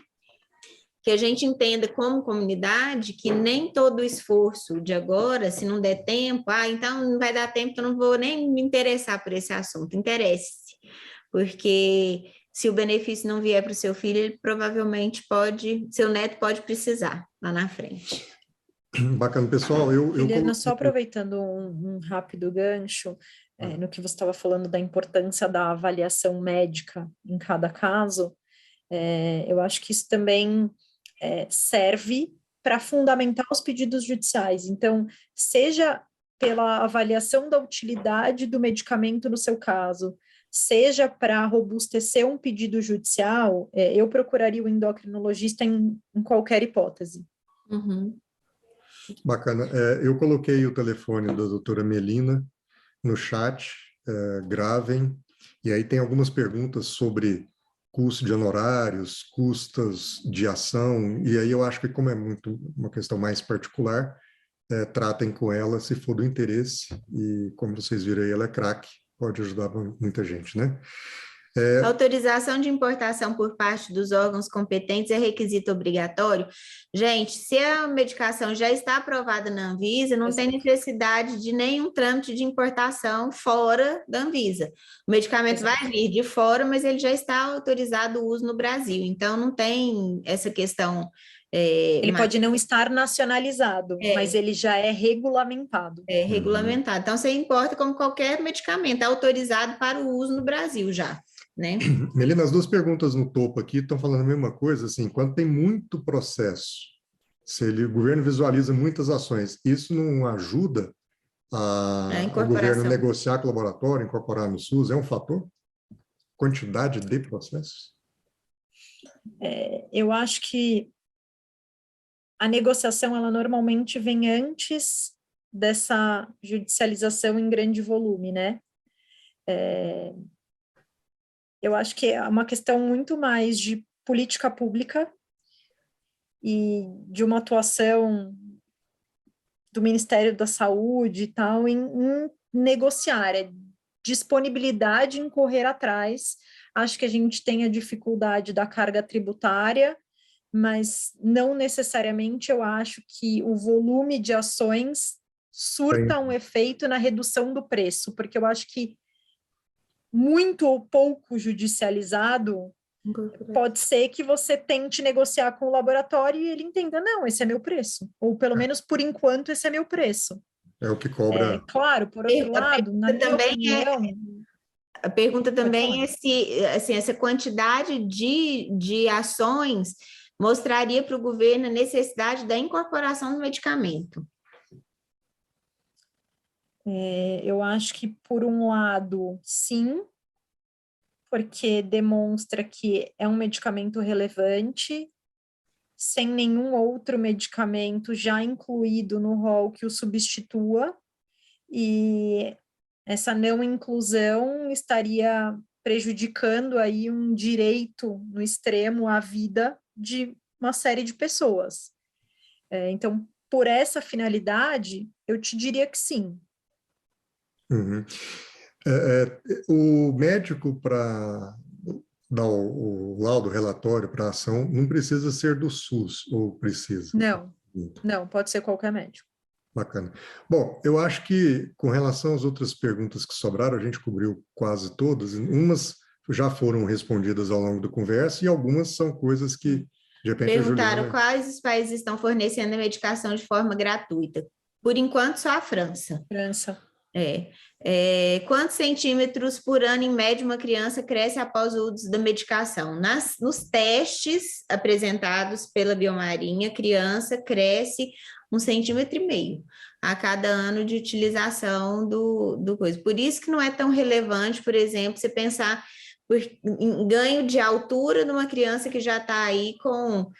Speaker 1: que a gente entenda como comunidade que nem todo o esforço de agora, se não der tempo, então não vai dar tempo, eu não vou nem me interessar por esse assunto, interesse-se, porque se o benefício não vier para o seu filho, ele provavelmente seu neto pode precisar lá na frente.
Speaker 3: Bacana, pessoal.
Speaker 2: Juliana, só aproveitando um rápido gancho, no que você estava falando da importância da avaliação médica em cada caso, eu acho que isso também serve para fundamentar os pedidos judiciais. Então, seja pela avaliação da utilidade do medicamento no seu caso, seja para robustecer um pedido judicial, eu procuraria o endocrinologista em qualquer hipótese.
Speaker 1: Uhum.
Speaker 3: Bacana. Eu coloquei o telefone da doutora Melina no chat, gravem, e aí tem algumas perguntas sobre custo de honorários, custos de ação, e aí eu acho que como é muito uma questão mais particular, tratem com ela se for do interesse, e como vocês viram aí, ela é craque, pode ajudar muita gente, né?
Speaker 1: Autorização de importação por parte dos órgãos competentes é requisito obrigatório? Gente, se a medicação já está aprovada na Anvisa, não tem necessidade de nenhum trâmite de importação fora da Anvisa. O medicamento vai vir de fora, mas ele já está autorizado o uso no Brasil, então não tem essa questão.
Speaker 2: Ele pode não estar nacionalizado, mas ele já é regulamentado.
Speaker 1: É regulamentado. Então, você importa como qualquer medicamento, é autorizado para o uso no Brasil já. Né?
Speaker 3: Melina, as duas perguntas no topo aqui estão falando a mesma coisa, assim, quando tem muito processo, se o governo visualiza muitas ações, isso não ajuda o governo negociar com o laboratório, incorporar no SUS, é um fator? Quantidade de processos?
Speaker 2: Eu acho que a negociação, ela normalmente vem antes dessa judicialização em grande volume, né? Eu acho que é uma questão muito mais de política pública e de uma atuação do Ministério da Saúde e tal em negociar, disponibilidade em correr atrás. Acho que a gente tem a dificuldade da carga tributária, mas não necessariamente eu acho que o volume de ações surta um efeito na redução do preço, porque eu acho que muito ou pouco judicializado, pode ser que você tente negociar com o laboratório e ele entenda, não, esse é meu preço, ou pelo menos por enquanto esse é meu preço.
Speaker 3: É o que cobra.
Speaker 2: Claro, por outro lado, na minha opinião...
Speaker 1: A pergunta também é se assim, essa quantidade de ações mostraria para o governo a necessidade da incorporação do medicamento.
Speaker 2: Eu acho que, por um lado, sim, porque demonstra que é um medicamento relevante, sem nenhum outro medicamento já incluído no rol que o substitua, e essa não inclusão estaria prejudicando aí um direito no extremo à vida de uma série de pessoas. Então, por essa finalidade, eu te diria que sim.
Speaker 3: Uhum. O médico, para dar o laudo relatório para a ação, não precisa ser do SUS, ou precisa?
Speaker 2: Não, pode ser qualquer médico.
Speaker 3: Bacana. Bom, eu acho que, com relação às outras perguntas que sobraram, a gente cobriu quase todas, umas já foram respondidas ao longo da conversa e algumas são coisas que, de repente,
Speaker 1: perguntaram quais os países estão fornecendo a medicação de forma gratuita. Por enquanto, só a França. Quantos centímetros por ano, em média, uma criança cresce após o uso da medicação? Nos testes apresentados pela Biomarinha, a criança cresce 1,5 centímetros a cada ano de utilização do coisa. Por isso que não é tão relevante, por exemplo, você pensar em ganho de altura numa criança que já está aí com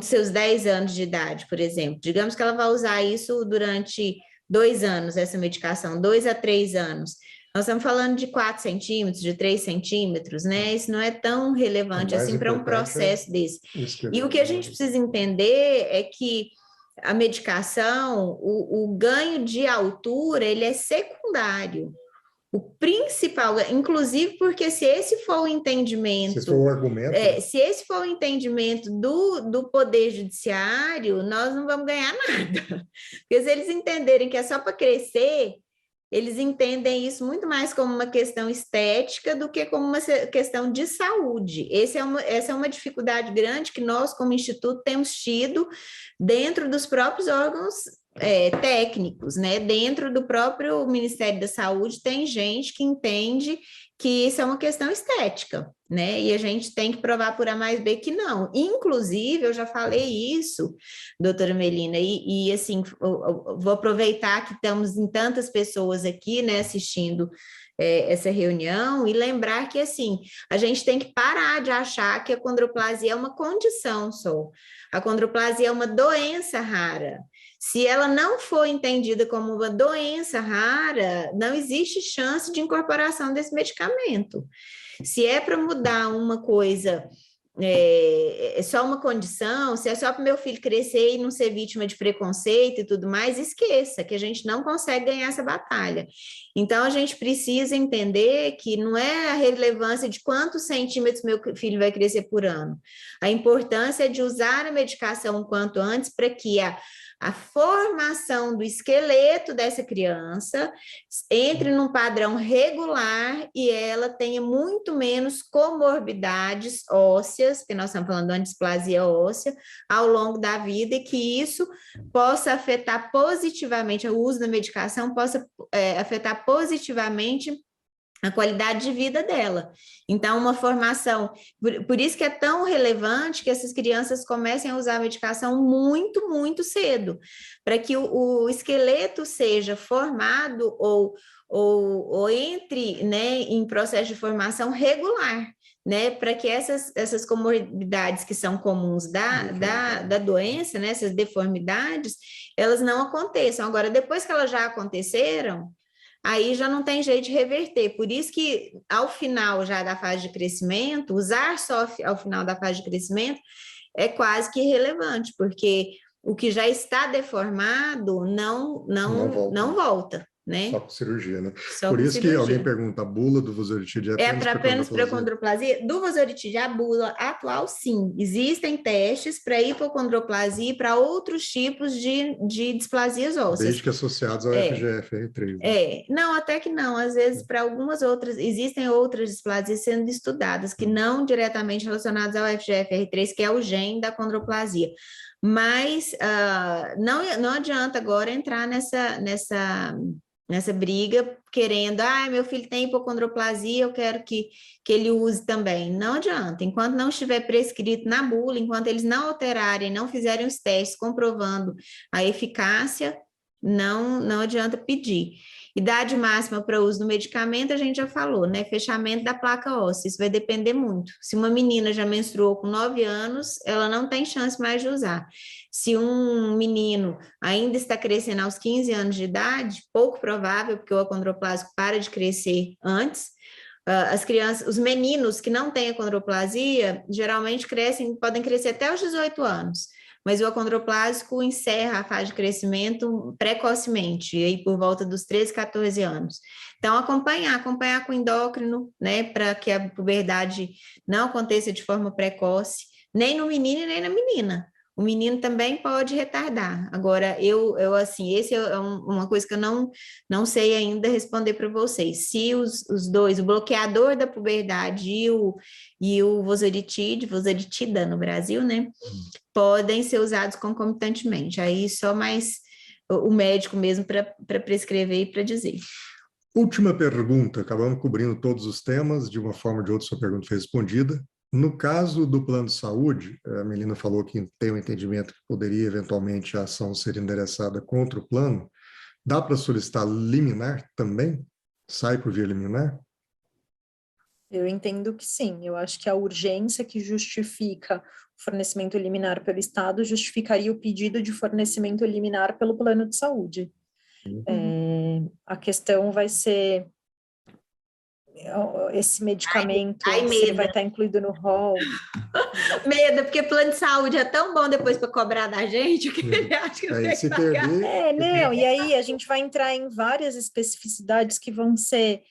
Speaker 1: seus 10 anos de idade, por exemplo. Digamos que ela vai usar isso durante 2 anos, essa medicação, 2 a 3 anos. Nós estamos falando de 4 centímetros, de 3 centímetros, né? Isso não é tão relevante assim para um processo desse. E o que a gente precisa entender é que a medicação, o ganho de altura, ele é secundário. O principal, inclusive porque se esse for o entendimento...
Speaker 3: Se for o argumento...
Speaker 1: se esse for o entendimento do Poder Judiciário, nós não vamos ganhar nada. Porque se eles entenderem que é só para crescer, eles entendem isso muito mais como uma questão estética do que como uma questão de saúde. Essa é uma dificuldade grande que nós, como Instituto, temos tido dentro dos próprios órgãos técnicos, né? Dentro do próprio Ministério da Saúde tem gente que entende que isso é uma questão estética, né? E a gente tem que provar por A mais B que não. Inclusive, eu já falei isso, doutora Melina, e assim, vou aproveitar que estamos em tantas pessoas aqui, né, assistindo essa reunião e lembrar que, assim, a gente tem que parar de achar que a condroplasia é uma condição só. A condroplasia é uma doença rara. Se ela não for entendida como uma doença rara, não existe chance de incorporação desse medicamento. Se é para mudar uma coisa, é só uma condição, se é só para o meu filho crescer e não ser vítima de preconceito e tudo mais, esqueça que a gente não consegue ganhar essa batalha. Então, a gente precisa entender que não é a relevância de quantos centímetros meu filho vai crescer por ano. A importância é de usar a medicação o quanto antes para que a formação do esqueleto dessa criança entre num padrão regular e ela tenha muito menos comorbidades ósseas, porque nós estamos falando de uma displasia óssea, ao longo da vida, e que isso possa afetar positivamente, o uso da medicação possa afetar positivamente a qualidade de vida dela. Então, uma formação, por isso que é tão relevante que essas crianças comecem a usar a medicação muito, muito cedo, para que o esqueleto seja formado ou entre, né, em processo de formação regular, né, para que essas comorbidades que são comuns da doença, né, essas deformidades, elas não aconteçam. Agora, depois que elas já aconteceram, aí já não tem jeito de reverter. Por isso que, ao final já da fase de crescimento, usar só ao final da fase de crescimento é quase que irrelevante, porque o que já está deformado não volta. Né?
Speaker 3: Só com cirurgia, né?
Speaker 1: Só
Speaker 3: por isso
Speaker 1: cirurgia.
Speaker 3: Que alguém pergunta, a bula do vosoritide
Speaker 1: é apenas para condroplasia? Do vosoritide, a bula atual, sim. Existem testes para hipocondroplasia e para outros tipos de displasias ósseas.
Speaker 3: Desde que associados ao FGFR3. Né?
Speaker 1: Não, até que não. Às vezes, para algumas outras, existem outras displasias sendo estudadas, que não diretamente relacionadas ao FGFR3, que é o gene da condroplasia. Mas não adianta agora entrar nessa briga, querendo, meu filho tem hipocondroplasia, eu quero que ele use também. Não adianta, enquanto não estiver prescrito na bula, enquanto eles não alterarem, não fizerem os testes comprovando a eficácia, não adianta pedir. Idade máxima para uso do medicamento, a gente já falou, né? Fechamento da placa óssea, isso vai depender muito. Se uma menina já menstruou com 9 anos, ela não tem chance mais de usar. Se um menino ainda está crescendo aos 15 anos de idade, pouco provável, porque o acondroplásico para de crescer antes. As crianças, os meninos que não têm acondroplasia, geralmente podem crescer até os 18 anos. Mas o acondroplásico encerra a fase de crescimento precocemente, aí por volta dos 13, 14 anos. Então, acompanhar com o endócrino, né, para que a puberdade não aconteça de forma precoce, nem no menino e nem na menina. O menino também pode retardar. Agora, eu assim, esse é uma coisa que eu não sei ainda responder para vocês. Se os dois, o bloqueador da puberdade e o vosoritida no Brasil, né, podem ser usados concomitantemente. Aí só mais o médico mesmo para prescrever e para dizer.
Speaker 3: Última pergunta, acabamos cobrindo todos os temas, de uma forma ou de outra sua pergunta foi respondida. No caso do plano de saúde, a Melina falou que tem um entendimento que poderia eventualmente a ação ser endereçada contra o plano. Dá para solicitar liminar também? Sai por via liminar?
Speaker 2: Eu entendo que sim. Eu acho que a urgência que justifica o fornecimento liminar pelo Estado justificaria o pedido de fornecimento liminar pelo plano de saúde. A questão vai ser esse medicamento, se ele vai estar incluído no rol.
Speaker 1: Medo, porque plano de saúde é tão bom depois para cobrar da gente, que ele acha que
Speaker 3: aí, se perder...
Speaker 2: e aí a gente vai entrar em várias especificidades que vão ser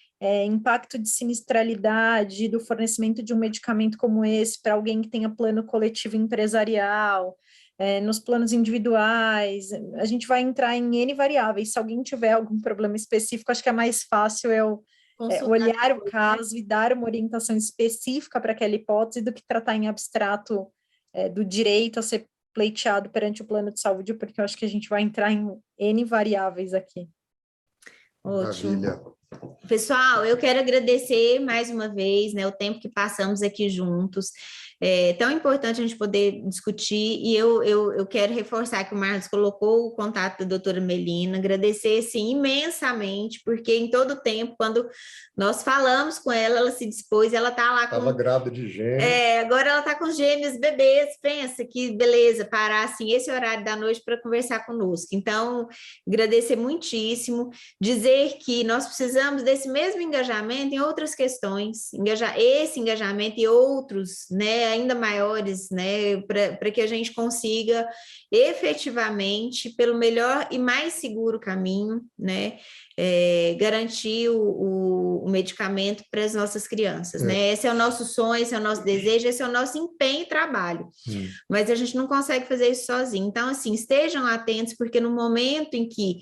Speaker 2: impacto de sinistralidade do fornecimento de um medicamento como esse para alguém que tenha plano coletivo empresarial, nos planos individuais, a gente vai entrar em N variáveis. Se alguém tiver algum problema específico, acho que é mais fácil olhar o caso e dar uma orientação específica para aquela hipótese do que tratar em abstrato do direito a ser pleiteado perante o plano de saúde, porque eu acho que a gente vai entrar em N variáveis aqui.
Speaker 1: Ótimo. Maravilha. Pessoal, eu quero agradecer mais uma vez, né, o tempo que passamos aqui juntos. é tão importante a gente poder discutir, e eu quero reforçar que o Marlos colocou o contato da doutora Melina, agradecer, sim, imensamente, porque em todo o tempo, quando nós falamos com ela, ela se dispôs, ela está lá com...
Speaker 3: Estava grávida de gêmeos.
Speaker 1: Agora ela está com gêmeos, bebês, pensa que beleza, parar assim, esse horário da noite para conversar conosco. Então, agradecer muitíssimo, dizer que nós precisamos desse mesmo engajamento em outras questões, esse engajamento e outros, né, ainda maiores, né, para que a gente consiga efetivamente, pelo melhor e mais seguro caminho, né, garantir o medicamento para as nossas crianças, né? Esse é o nosso sonho, esse é o nosso desejo, esse é o nosso empenho e trabalho. Mas a gente não consegue fazer isso sozinho. Então, assim, estejam atentos, porque no momento em que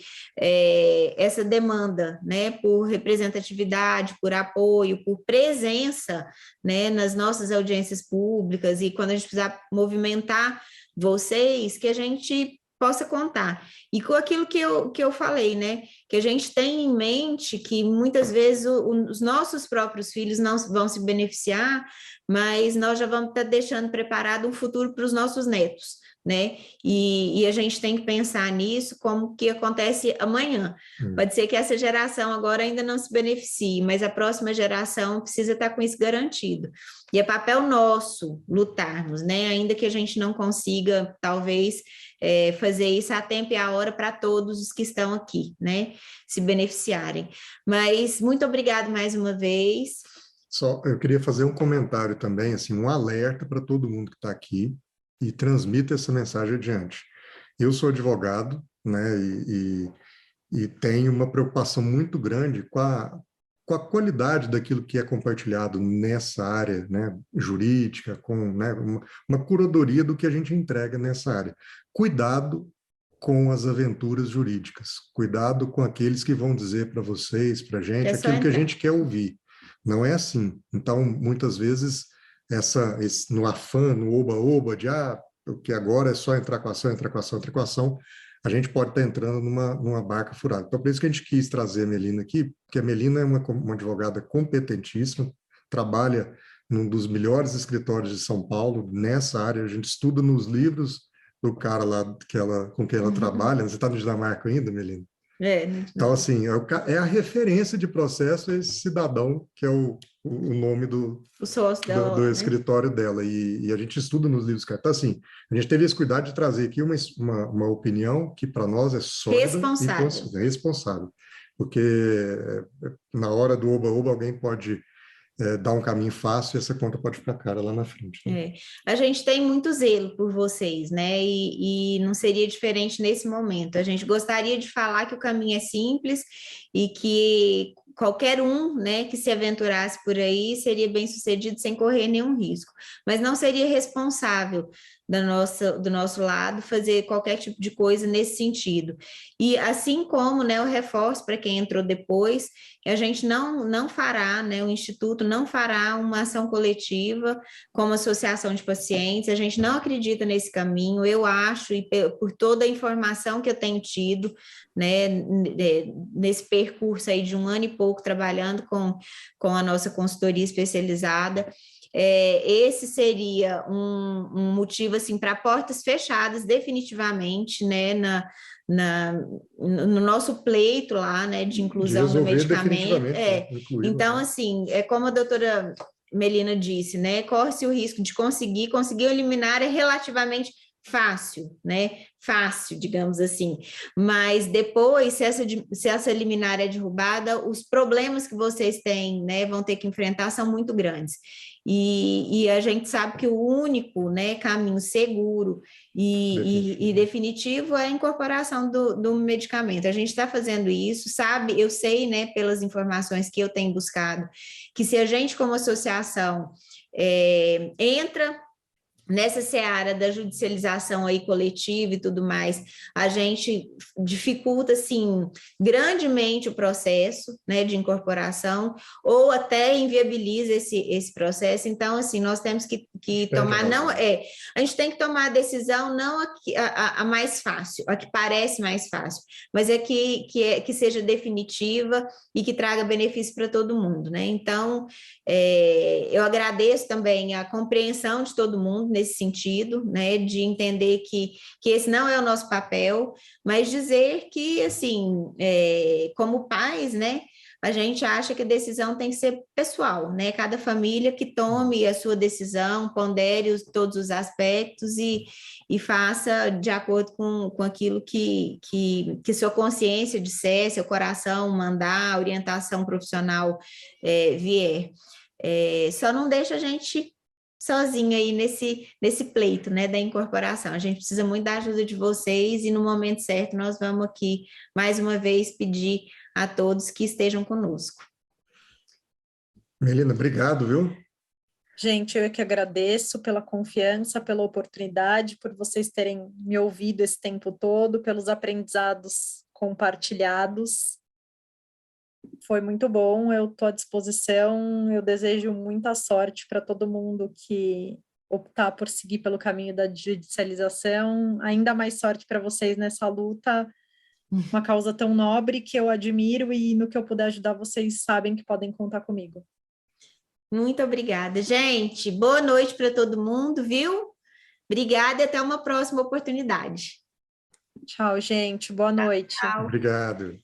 Speaker 1: essa demanda, né, por representatividade, por apoio, por presença, né, nas nossas audiências públicas, e quando a gente precisar movimentar vocês, que a gente possa contar. E com aquilo que eu falei, né? Que a gente tem em mente que muitas vezes os nossos próprios filhos não vão se beneficiar, mas nós já vamos estar deixando preparado um futuro para os nossos netos, né? E a gente tem que pensar nisso como que acontece amanhã. Pode ser que essa geração agora ainda não se beneficie, mas a próxima geração precisa estar com isso garantido. E é papel nosso lutarmos, né? Ainda que a gente não consiga, talvez, fazer isso a tempo e a hora para todos os que estão aqui, né? Se beneficiarem. Mas muito obrigado mais uma vez.
Speaker 3: Só, eu queria fazer um comentário também, assim, um alerta para todo mundo que está aqui e transmita essa mensagem adiante. Eu sou advogado, né, e tenho uma preocupação muito grande com a qualidade daquilo que é compartilhado nessa área, né, jurídica, com, né, uma curadoria do que a gente entrega nessa área. Cuidado com as aventuras jurídicas, cuidado com aqueles que vão dizer para vocês, para a gente, aquilo que a gente quer ouvir. Não é assim. Então, muitas vezes, no afã, no oba-oba, de o que agora é só entrar com ação, a gente pode estar entrando numa barca furada. Então, por isso que a gente quis trazer a Melina aqui, porque a Melina é uma advogada competentíssima, trabalha num dos melhores escritórios de São Paulo, nessa área, a gente estuda nos livros do cara lá com quem ela trabalha. Você está no Dinamarca ainda, Melina? Então, assim, é a referência de processo esse cidadão, que é o nome do escritório dela, e a gente estuda nos livros. Então, assim, a gente teve esse cuidado de trazer aqui uma opinião que para nós é sólida e responsável, porque na hora do oba-oba alguém pode dar um caminho fácil e essa conta pode ficar cara lá na frente. Né?
Speaker 1: A gente tem muito zelo por vocês, né? E não seria diferente nesse momento. A gente gostaria de falar que o caminho é simples e que qualquer um, né, que se aventurasse por aí seria bem sucedido sem correr nenhum risco, mas não seria responsável do nosso lado fazer qualquer tipo de coisa nesse sentido. E assim como, né, eu reforço para quem entrou depois, a gente não fará, né, o Instituto não fará uma ação coletiva como associação de pacientes, a gente não acredita nesse caminho, eu acho, e por toda a informação que eu tenho tido, né, nesse percurso aí de 1 ano e pouco trabalhando com a nossa consultoria especializada, esse seria um motivo assim para portas fechadas definitivamente, né, no nosso pleito lá, né, de inclusão do medicamento. Então, assim, como a doutora Melina disse, né, corre-se o risco de conseguir eliminar relativamente fácil, né? Fácil, digamos assim. Mas depois, se essa liminar é derrubada, os problemas que vocês têm, né, vão ter que enfrentar são muito grandes. E a gente sabe que o único, né, caminho seguro e definitivo é a incorporação do medicamento. A gente está fazendo isso, sabe? Eu sei, né, pelas informações que eu tenho buscado, que se a gente, como associação, entra nessa seara da judicialização aí coletiva e tudo mais, a gente dificulta, assim, grandemente o processo, né, de incorporação, ou até inviabiliza esse processo. Então, assim, nós temos que que tomar, não é, a gente tem que tomar a decisão não a mais fácil, a que parece mais fácil, mas que seja definitiva e que traga benefício para todo mundo, né? Então, eu agradeço também a compreensão de todo mundo nesse sentido, né? De entender que esse não é o nosso papel, mas dizer que, assim, como pais, né? A gente acha que a decisão tem que ser pessoal, né? Cada família que tome a sua decisão, pondere todos os aspectos e faça de acordo com aquilo que sua consciência disser, seu coração mandar, orientação profissional vier. Só não deixa a gente sozinha aí nesse pleito, né, da incorporação. A gente precisa muito da ajuda de vocês e no momento certo nós vamos aqui mais uma vez pedir a todos que estejam conosco.
Speaker 3: Melina, obrigado, viu?
Speaker 2: Gente, eu é que agradeço pela confiança, pela oportunidade, por vocês terem me ouvido esse tempo todo, pelos aprendizados compartilhados. Foi muito bom, eu estou à disposição, eu desejo muita sorte para todo mundo que optar por seguir pelo caminho da judicialização, ainda mais sorte para vocês nessa luta, uma causa tão nobre que eu admiro e no que eu puder ajudar, vocês sabem que podem contar comigo.
Speaker 1: Muito obrigada, gente. Boa noite para todo mundo, viu? Obrigada e até uma próxima oportunidade.
Speaker 2: Tchau, gente. Boa noite.
Speaker 1: Tchau.
Speaker 3: Obrigado.